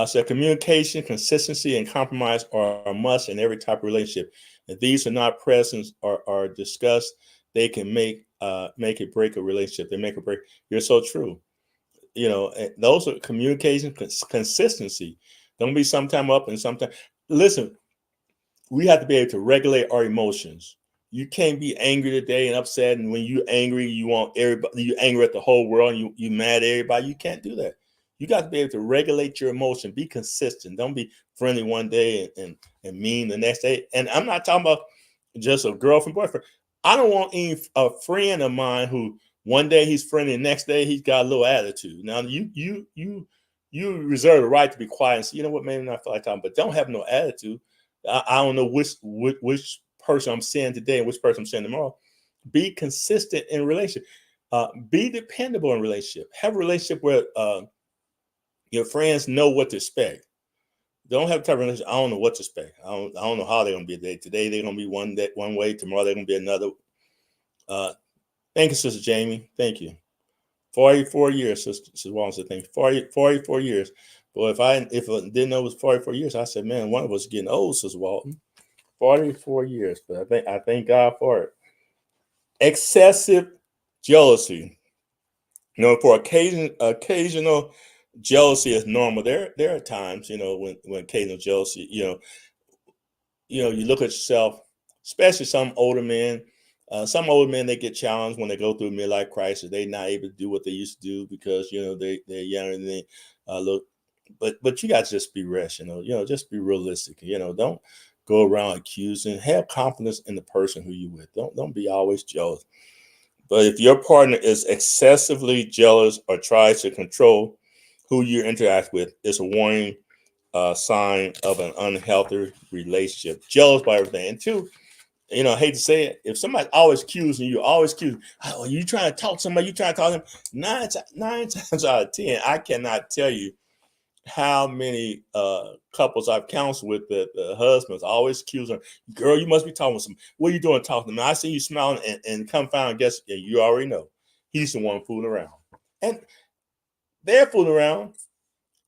So communication, consistency, and compromise are a must in every type of relationship. If these are not present or are discussed, they can make it break a relationship. They make it break. You're so true. Those are communication, consistency. Don't be sometime up and sometime. Listen, we have to be able to regulate our emotions. You can't be angry today and upset, and when you're angry, you want everybody. You angry at the whole world. And you mad at everybody. You can't do that. You got to be able to regulate your emotion. Be consistent. Don't be friendly one day and mean the next day. And I'm not talking about just a girlfriend, boyfriend. I don't want a friend of mine who one day he's friendly, the next day he's got a little attitude. Now you you reserve the right to be quiet and say, you know what, maybe not feel like talking, but don't have no attitude. I don't know which person I'm seeing today and which person I'm seeing tomorrow. Be consistent in relationship. Be dependable in relationship. Have a relationship where your friends know what to expect. Don't have a type of relationship. I don't know what to expect. I don't know how they're gonna be today. Today they're gonna be one way. Tomorrow they're gonna be another. Thank you, Sister Jamie. Thank you. 44 years, Sister Walton said, thank you. 44 years. Boy, if I didn't know it was 44 years, I said, man, one of us is getting old, Sister Walton. 44 years. But I thank God for it. Excessive jealousy. For occasional jealousy is normal. There are times, when occasional jealousy, you look at yourself, especially some older men. Some older men, they get challenged when they go through midlife crisis. They're not able to do what they used to do because they're younger than they look. But you got to just be rational. Just be realistic. Don't go around accusing. Have confidence in the person who you with. Don't be always jealous. But if your partner is excessively jealous or tries to control who you interact with, it's a warning sign of an unhealthy relationship. Jealous by everything. And two, I hate to say it, if somebody's always accusing you, oh, you trying to talk to somebody, you trying to talk to them, nine times out of 10, I cannot tell you how many couples I've counseled with the husbands always accuse them, girl, you must be talking with some. What are you doing talking to them? I see you smiling and come find, guess you already know. He's the one fooling around. And they're fooling around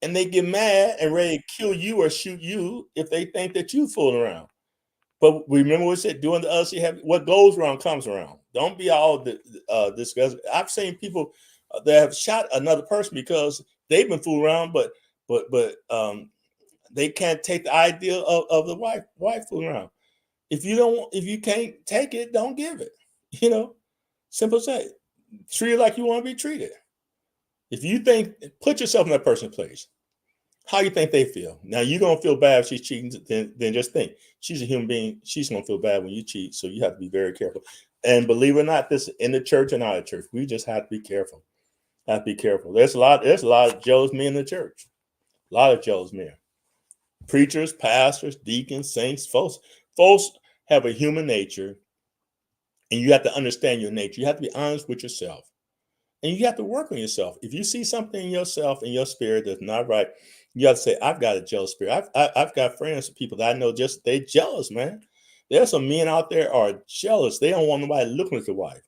and they get mad and ready to kill you or shoot you if they think that you fooling around. But remember what I said, doing the other, what goes around comes around. Don't be all disgusted. I've seen people that have shot another person because they've been fooling around, but they can't take the idea of the wife fooling around. If you can't take it, don't give it. Simple as that. Treat it like you want to be treated. If you put yourself in that person's place. How you think they feel? Now you're gonna feel bad if she's cheating. Then just think she's a human being. She's gonna feel bad when you cheat. So you have to be very careful. And believe it or not, this in the church and out of church, we just have to be careful. Have to be careful. There's a lot of jealous men in the church. A lot of jealous men. Preachers, pastors, deacons, saints, folks have a human nature, and you have to understand your nature. You have to be honest with yourself, and you have to work on yourself. If you see something in yourself in your spirit that's not right, you have to say, I've got a jealous spirit. I've got friends, people that I know they jealous, man. There's some men out there are jealous. They don't want nobody looking at the wife.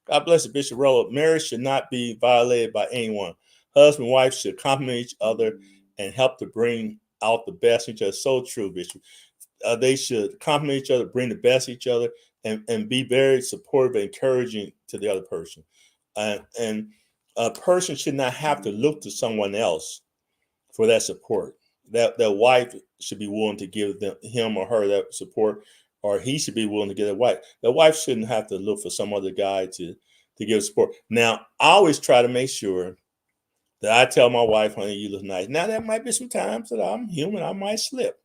God bless you, Bishop Rollo. Marriage should not be violated by anyone. Husband and wife should compliment each other and help to bring out the best in each other. So true, Bishop. They should compliment each other, bring the best in each other, and be very supportive and encouraging to the other person. And a person should not have to look to someone else for that support. That wife should be willing to give him or her that support, or he should be willing to give that wife. The wife shouldn't have to look for some other guy to give support. Now, I always try to make sure that I tell my wife, honey, you look nice. Now, there might be some times that I'm human, I might slip.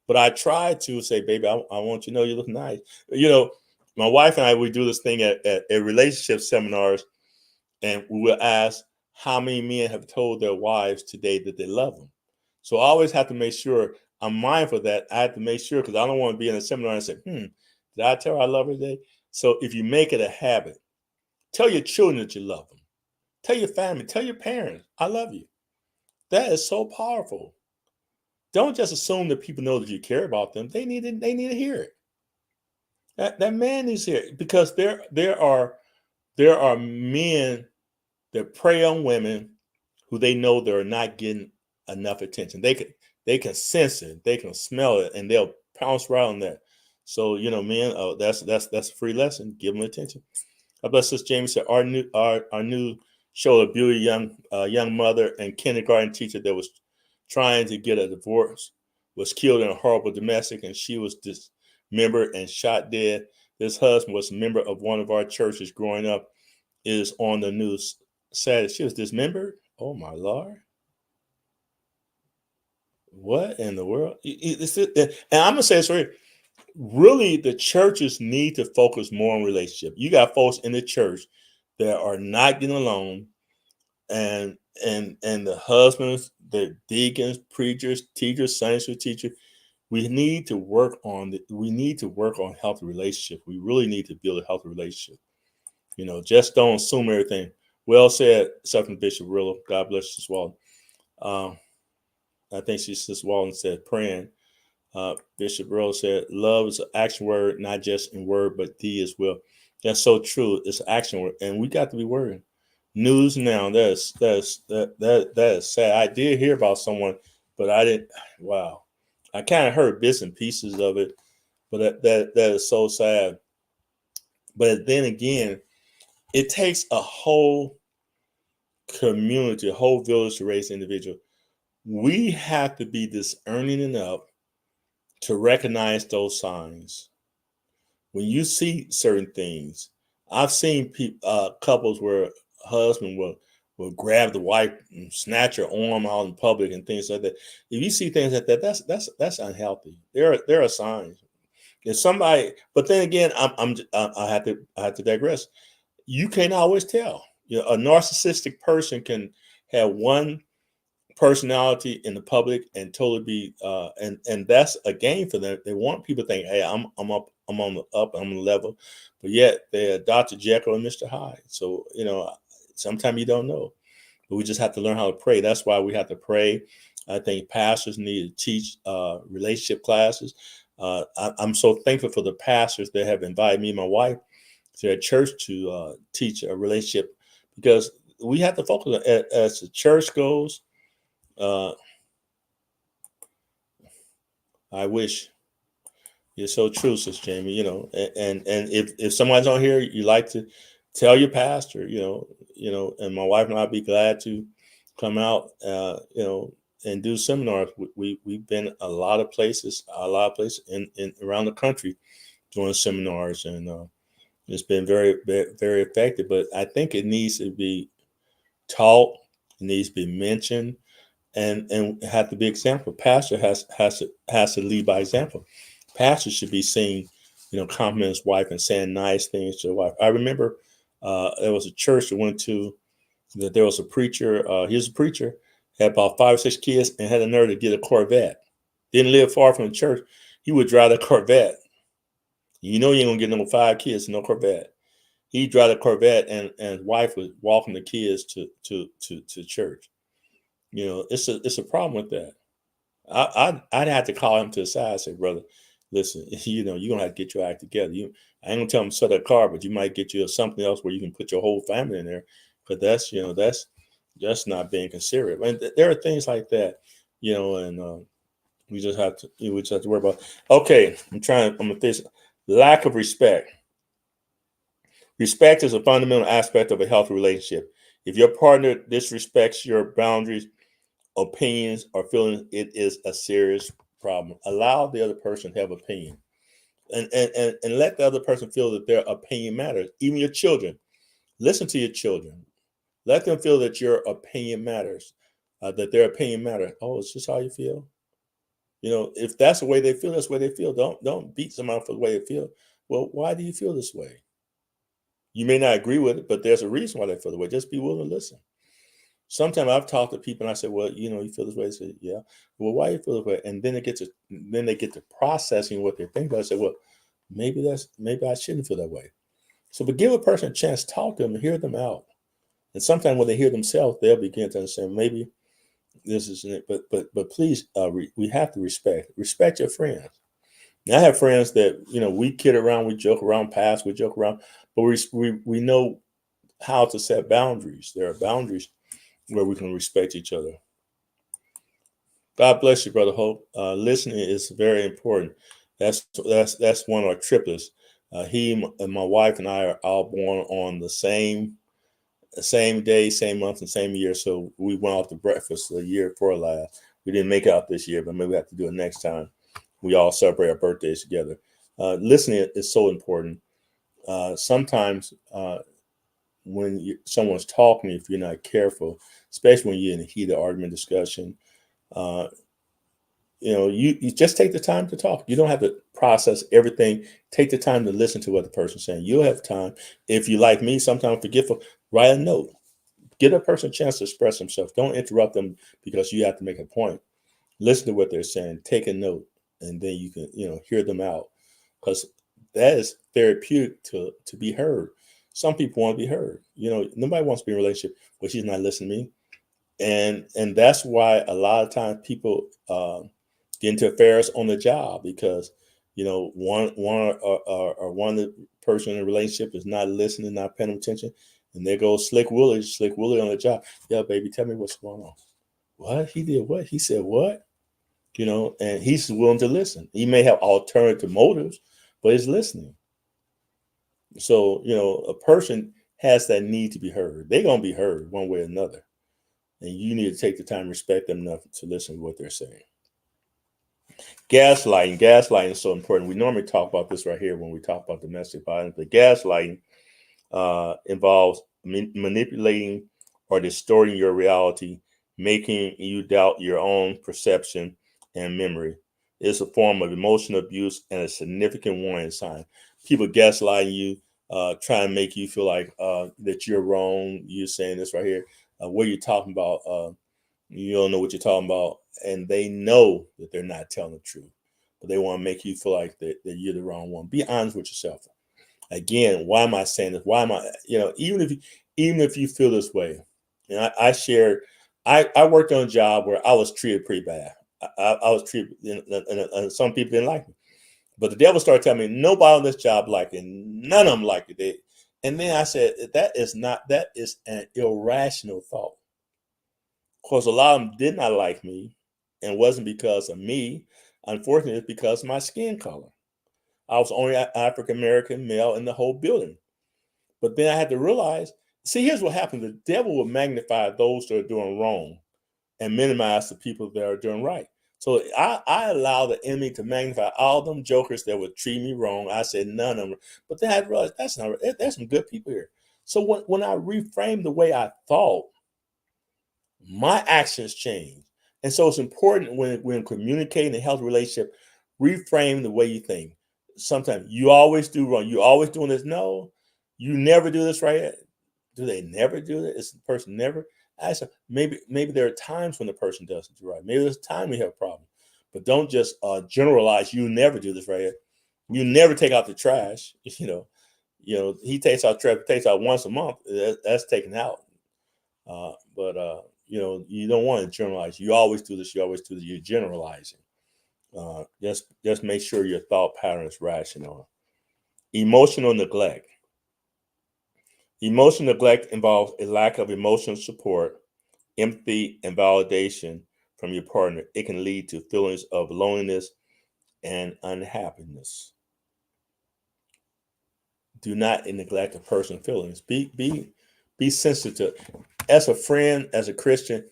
But I try to say, baby, I want you to know you look nice. My wife and I, we do this thing at relationship seminars, and we will ask how many men have told their wives today that they love them. So I always have to make sure I'm mindful of that. I have to make sure, because I don't want to be in a seminar and say, did I tell her I love her today? So if you make it a habit, tell your children that you love them. Tell your family, tell your parents, I love you. That is so powerful. Don't just assume that people know that you care about them. They need to hear it. That man needs to hear it, because there are men that prey on women who they know they're not getting enough attention. They can sense it, they can smell it, and they'll pounce right on that. So men, that's a free lesson. Give them attention. God bless us. Jamie said our new show, a beauty young mother and kindergarten teacher that was trying to get a divorce was killed in a horrible domestic, and she was dismembered and shot dead. This husband was a member of one of our churches growing up. Is on the news. Sad, she was dismembered. Oh my Lord! What in the world? And I'm gonna say this right. Really, the churches need to focus more on relationship. You got folks in the church that are not getting along. and the husbands, the deacons, preachers, teachers, Sunday school teachers, we need to work on healthy relationship. We really need to build a healthy relationship. Just don't assume everything. Well said, Southern Bishop Rillo. God bless you as well. I think Sister Walden said praying. Bishop Rillo said love is an action word, not just in word but deed as well. That's so true. It's an action word, and we got to be worried. News now. That is sad. I did hear about someone, but I didn't. Wow, I kind of heard bits and pieces of it, but that is so sad. But then again, it takes a whole community, a whole village to raise an individual. We have to be discerning enough to recognize those signs. When you see certain things, I've seen couples where a husband will grab the wife and snatch her arm out in public and things like that. If you see things like that, that's unhealthy. There are signs. If somebody, but then again, I have to digress. You can't always tell. A narcissistic person can have one personality in the public and totally be and that's a game for them. They want people to think, hey, I'm up, I'm on the up, I'm on the level, but yet they're Dr. Jekyll and Mr. Hyde. So sometimes you don't know, but we just have to learn how to pray. That's why we have to pray. I think pastors need to teach relationship classes. I'm so thankful for the pastors that have invited me and my wife to their church to teach a relationship, because we have to focus on, as the church goes. I wish. You're so true, Sister Jamie. And if someone's on here, you like to tell your pastor, and my wife and I'd be glad to come out, and do seminars. We've been a lot of places in around the country doing seminars, and it's been very, very, very effective. But I think it needs to be taught, it needs to be mentioned, and have to be example. Pastor has to lead by example. Pastor should be seen, complimenting his wife and saying nice things to the wife. I remember there was a church I went to that there was a preacher. He was a preacher, had about 5 or 6 kids, and had a nerve to get a Corvette. Didn't live far from the church. He would drive the Corvette. You ain't gonna get no 5 kids, no Corvette. He drive the Corvette, and his wife was walking the kids to church. It's a problem with that. I'd have to call him to the side and say, brother, listen, you're gonna have to get your act together. I ain't gonna tell him to sell that car, but you might get you something else where you can put your whole family in there. But that's just not being considerate. And there are things like that, and we just have to worry about. Okay, I'm gonna fix lack of respect. Respect is a fundamental aspect of a healthy relationship. If your partner disrespects your boundaries, opinions, or feelings, it is a serious problem. Allow the other person to have opinion, and let the other person feel that their opinion matters. Even your children, listen to your children. Let them feel that your opinion matters, that their opinion matters. Oh, it's just how you feel. If that's the way they feel, that's the way they feel. Don't beat someone for the way they feel. Well, why do you feel this way? You may not agree with it, but there's a reason why they feel the way. Just be willing to listen. Sometimes I've talked to people and I say, well, you feel this way. I say, yeah. Well, why you feel this way? And then they get to processing what they think about it. I say, well, maybe I shouldn't feel that way. So, but give a person a chance, talk to them, and hear them out. And sometimes when they hear themselves, they'll begin to understand maybe this isn't it. But please, we have to respect your friends. Now, I have friends that we kid around, we joke around, we joke around, but we know how to set boundaries. There are boundaries where we can respect each other. God bless you, Brother Hope. Listening is very important. That's one of our triplets. He and my wife and I are all born on the same day, same month, and same year. So we went out to breakfast a year before last. We didn't make it out this year, but maybe we have to do it next time. We all celebrate our birthdays together. Listening is so important. Sometimes when someone's talking, if you're not careful, especially when you're in a heated argument discussion, you just take the time to talk. You don't have to process everything. Take the time to listen to what the person's saying. You'll have time. If you like me, sometimes forgetful, write a note. Give a person a chance to express themselves. Don't interrupt them because you have to make a point. Listen to what they're saying, take a note, and then you can, hear them out. Because that is therapeutic to be heard. Some people want to be heard. Nobody wants to be in a relationship where she's not listening to me. And that's why a lot of times people get into affairs on the job because one of the person in a relationship is not listening, not paying attention, and there goes Slick Willie on the job. Yeah, baby, tell me what's going on. What he did? What he said? What? And he's willing to listen. He may have alternative motives, but he's listening. So a person has that need to be heard. They're gonna be heard one way or another. And you need to take the time to respect them enough to listen to what they're saying. Gaslighting is so important. We normally talk about this right here when we talk about domestic violence, but gaslighting involves manipulating or distorting your reality, making you doubt your own perception and memory. It's a form of emotional abuse and a significant warning sign. People gaslighting you, trying to make you feel like that you're wrong. You're saying this right here. What are you talking about? You don't know what you're talking about. And they know that they're not telling the truth, but they want to make you feel like that you're the wrong one. Be honest with yourself. Again, why am I saying this? Why am I, even if you feel this way, I shared, I worked on a job where I was treated pretty bad. I was treated, and some people didn't like me. But the devil started telling me nobody on this job liked it. None of them liked it. And then I said, that is an irrational thought. Of course, a lot of them did not like me, and it wasn't because of me. Unfortunately, it's because of my skin color. I was the only African American male in the whole building. But then I had to realize, see, here's what happens. The devil will magnify those that are doing wrong and minimize the people that are doing right. So I allow the enemy to magnify all them jokers that would treat me wrong. I said none of them. But then I realized that's not right. There's some good people here. So when I reframed the way I thought, my actions change. And so it's important when communicating a healthy relationship, reframe the way you think. Sometimes you always do wrong. You always doing this. No, you never do this right. Do they never do it? Is the person never? Maybe there are times when the person doesn't do right. Maybe there's a time we have a problem. But don't just generalize. You never do this right. You never take out the trash. He takes out trash. Takes out once a month. That's taken out. But you don't want to generalize. You always do this. You always do this. You're generalizing. Just make sure your thought pattern is rational. Emotional neglect. Emotional neglect involves a lack of emotional support, empathy, and validation from your partner. It can lead to feelings of loneliness and unhappiness. Do not neglect a person's feelings. Be sensitive. As a friend, as a Christian,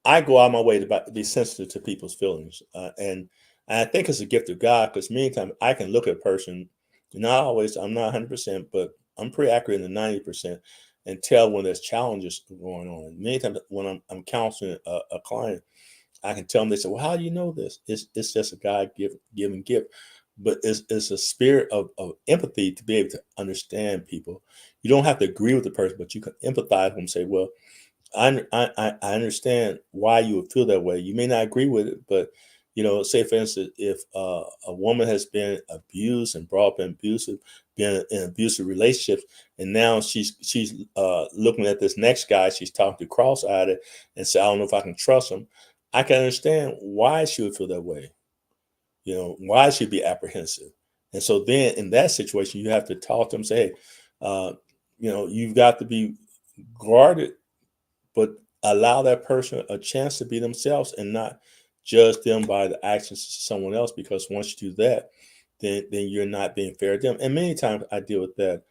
I go out of my way to be sensitive to people's feelings, and I think it's a gift of God because many times I can look at a person, not always, I'm not 100%, but I'm pretty accurate in the 90%, and tell when there's challenges going on. Many times when I'm counseling a client, I can tell them, they say, well, how do you know this? It's just a God given gift. But it's a spirit of empathy to be able to understand people. You don't have to agree with the person, but you can empathize with them and say, well, I understand why you would feel that way. You may not agree with it, but say for instance, if a woman has been abused and brought up in abusive relationships, and now she's looking at this next guy she's talking to cross-eyed and say, I don't know if I can trust him. I can understand why she would feel that way. Why she'd be apprehensive. And so then in that situation, you have to talk to them, say, hey, you've got to be guarded, but allow that person a chance to be themselves and not judge them by the actions of someone else. Because once you do that, then you're not being fair to them. And many times I deal with that.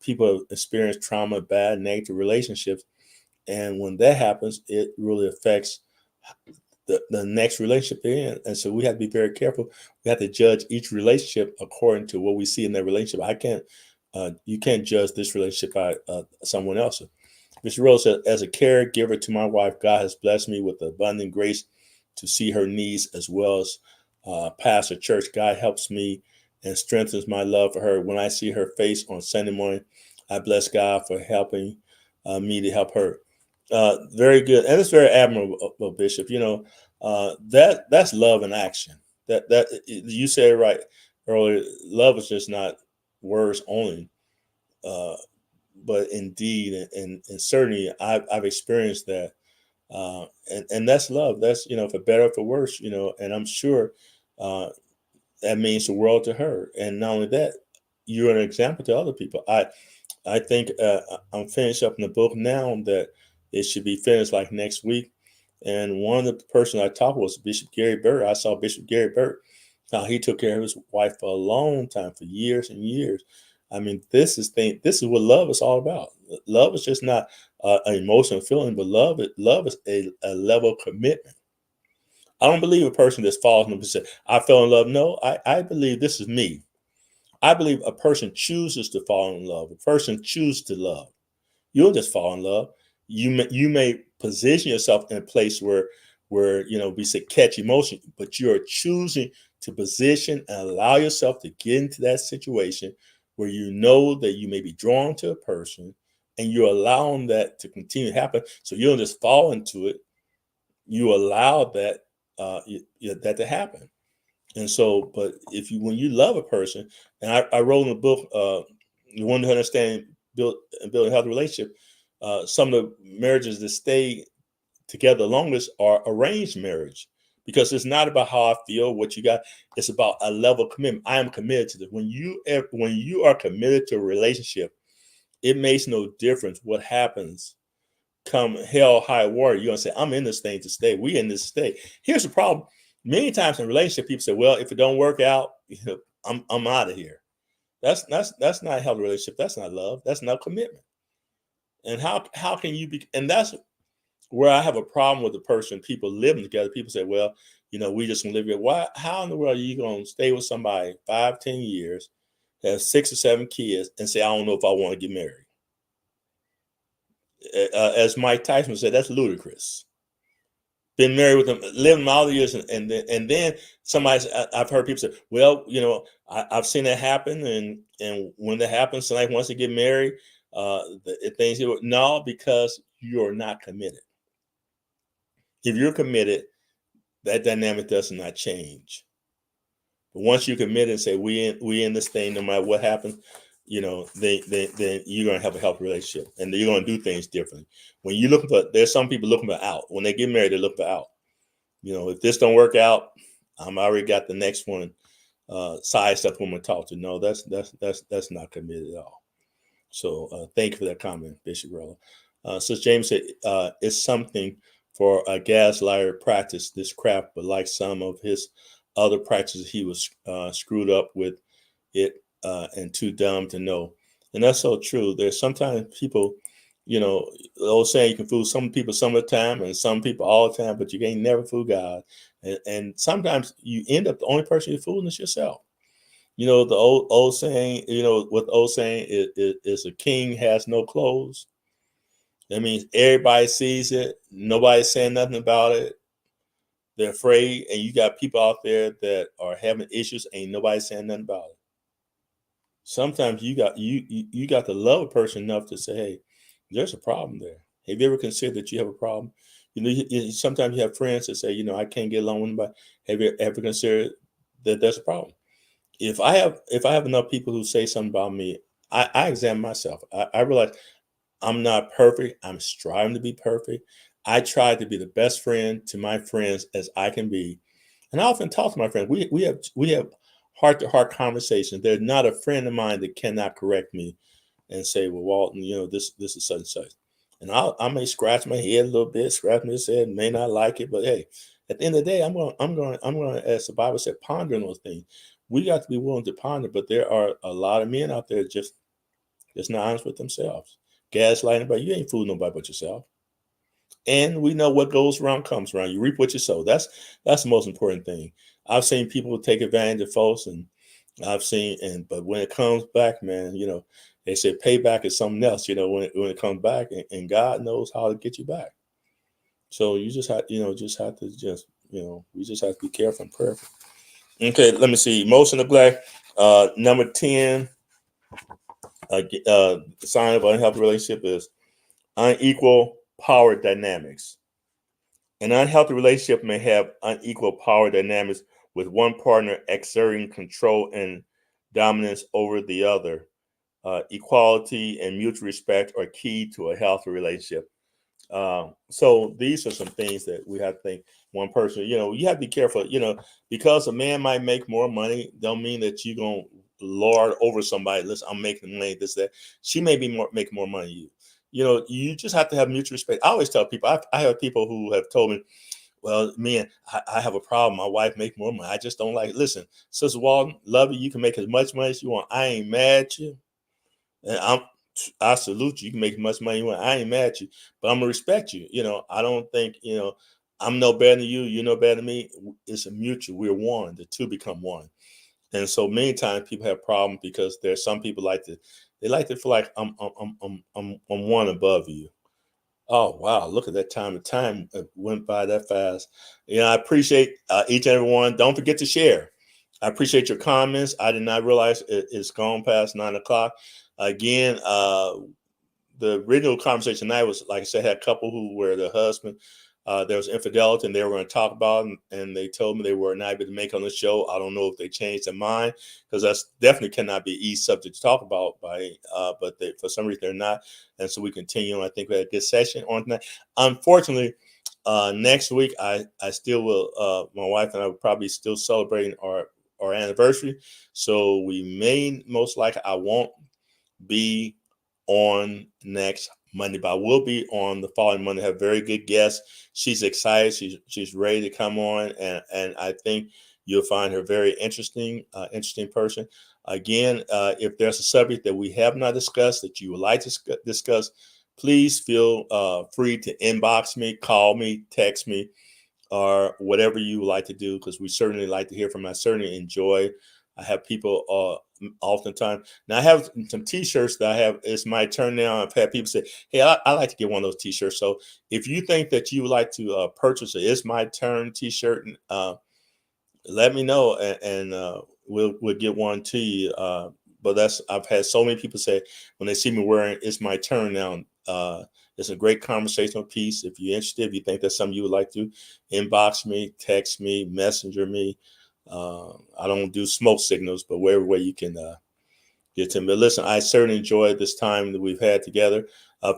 People experience trauma, bad, negative relationships. And when that happens, it really affects the next relationship they're in. And so we have to be very careful. We have to judge each relationship according to what we see in that relationship. You can't judge this relationship by someone else. Mr. Rose said, as a caregiver to my wife, God has blessed me with abundant grace to see her needs as well as pastor church. God helps me and strengthens my love for her. When I see her face on Sunday morning, I bless God for helping me to help her. Very good, and it's very admirable, Bishop. That's love in action. That you said it right earlier. Love is just not words only, uh, but indeed, and certainly, I've experienced that, and that's love. That's for better or for worse. And I'm sure uh, that means the world to her. And not only that, you're an example to other people. I think I'm finished up in the book now that it should be finished like next week. And one of the persons I talked with was Bishop Gary Burt. I saw Bishop Gary Burt, how he took care of his wife for a long time, for years and years. I mean, this is what love is all about. Love is just not an emotional feeling, but love is a level of commitment. I don't believe a person just falls in love and says, I fell in love. No, I believe this is me. I believe a person chooses to fall in love. A person chooses to love. You'll just fall in love. You may position yourself in a place where we say catch emotion, but you are choosing to position and allow yourself to get into that situation where you know that you may be drawn to a person, and you're allowing that to continue to happen. So you don't just fall into it. You allow that that to happen. And so, but when you love a person, and I wrote in the book, you want to understand building a healthy relationship. Some of the marriages that stay together longest are arranged marriage, because it's not about how I feel, what you got. It's about a level of commitment. I am committed to this. When you are committed to a relationship, it makes no difference what happens. Come hell high water, you're gonna say, I'm in this thing to stay. We in this to stay. Here's the problem. Many times in relationship, people say, well, if it don't work out, I'm out of here. That's not a healthy relationship. That's not love. That's not commitment. And how can you be? And that's where I have a problem with the person. People living together. People say, well, we just gonna live here. Why? How in the world are you gonna stay with somebody 5, 10 years, have 6 or 7 kids, and say, I don't know if I want to get married? As Mike Tyson said, that's ludicrous. Been married with them, living all the years, and then somebody, I've heard people say, well, I've seen that happen, and when that happens, somebody wants to get married, things no, because you're not committed. If you're committed, that dynamic does not change. But once you're committed and say we in this thing, no matter what happens, then you're gonna have a healthy relationship, and you're gonna do things differently. When you look for, there's some people looking for out. When they get married, they look for out. If this don't work out, I'm already got the next one side stuff I'm gonna talk to. No, that's not committed at all. So thank you for that comment, Bishop Rolla. So James said it's something for a gaslighter practice this craft, but like some of his other practices, he was screwed up with it and too dumb to know. And that's so true. There's sometimes people, the old saying, you can fool some people some of the time and some people all the time, but you can't never fool God. And sometimes you end up the only person you're fooling is yourself. The old saying, what the old saying is a king has no clothes. That means everybody sees it. Nobody's saying nothing about it. They're afraid. And you got people out there that are having issues. Ain't nobody saying nothing about it. Sometimes you got to love a person enough to say, hey, there's a problem there. Have you ever considered that you have a problem? Sometimes you have friends that say, I can't get along with anybody. Have you ever considered that there's a problem? If I have enough people who say something about me, I examine myself. I realize I'm not perfect. I'm striving to be perfect. I try to be the best friend to my friends as I can be. And I often talk to my friends. We have heart-to-heart conversations. There's not a friend of mine that cannot correct me and say, well, Walton, this is such and such. And I may scratch my head a little bit, scratch my head, may not like it, but hey, at the end of the day, I'm going, as the Bible said, ponder those things. We got to be willing to ponder, but there are a lot of men out there just not honest with themselves. Gaslighting, but you ain't fooling nobody but yourself. And we know what goes around comes around. You reap what you sow. That's the most important thing. I've seen people take advantage of folks, and but when it comes back, man, they say payback is something else. When it comes back, and God knows how to get you back. So you just have, we just have to be careful and prayerful. Okay, let me see. Emotional neglect. Number 10. Sign of an unhealthy relationship is Unequal power dynamics. An unhealthy relationship may have unequal power dynamics with one partner exerting control and dominance over the other. Equality and mutual respect are key to a healthy relationship. So these are some things that we have to think. One person, you have to be careful. Because a man might make more money, don't mean that you're gonna lord over somebody. Listen, I'm making money. This that. She may be make more money than you. You just have to have mutual respect. I always tell people. I have people who have told me, "Well, man, I have a problem. My wife make more money. I just don't like it." Listen, Sister Walton, love you. You can make as much money as you want. I ain't mad at you. And I salute you. You can make as much money you want. I ain't mad at you, but I'm gonna respect you. I don't think I'm no better than you. You're no better than me. It's a mutual. We're one. The two become one. And so many times people have problems because there's some people they like to feel like I'm one above you. Oh wow! Look at that time. The time went by that fast. I appreciate each and every one. Don't forget to share. I appreciate your comments. I did not realize it's gone past 9 o'clock. Again, the original conversation tonight was, like I said, had a couple who were the husband. There was infidelity, and they were going to talk about it, and they told me they were not able to make on the show. I don't know if they changed their mind, because that's definitely cannot be an easy subject to talk about. But for some reason they're not, and so we continue. I think we had a good session on tonight. Unfortunately, next week I still will. My wife and I will probably still celebrating our anniversary, so we may most likely I won't be on next Monday, but I will be on the following Monday. I have a very good guest. She's excited. She's ready to come on, and I think you'll find her very interesting person. Again, if there's a subject that we have not discussed that you would like to discuss, please feel free to inbox me, call me, text me, or whatever you would like to do, because we certainly like to hear from you. I certainly enjoy. I have people oftentimes. Now I have some T-shirts that I have. It's my turn now. I've had people say, "Hey, I like to get one of those T-shirts." So if you think that you would like to purchase a "It's My Turn" T-shirt, let me know, and we'll get one to you. But I've had so many people say when they see me wearing "It's My Turn" now. It's a great conversational piece. If you're interested, if you think that's something you would like to, inbox me, text me, messenger me. I don't do smoke signals, but wherever way you can get to me. But listen, I certainly enjoyed this time that we've had together.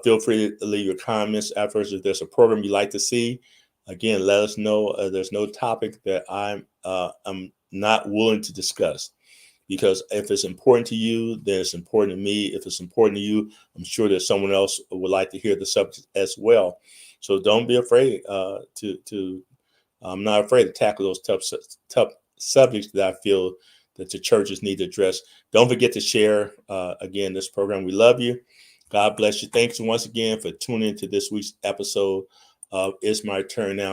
Feel free to leave your comments afterwards. If there's a program you'd like to see, again, let us know. There's no topic that I'm not willing to discuss, because if it's important to you, then it's important to me. If it's important to you, I'm sure that someone else would like to hear the subject as well. So don't be afraid to. I'm not afraid to tackle those tough subjects that I feel that the churches need to address. Don't forget to share again this program. We love you. God bless you. Thanks once again for tuning into this week's episode of It's My Turn Now.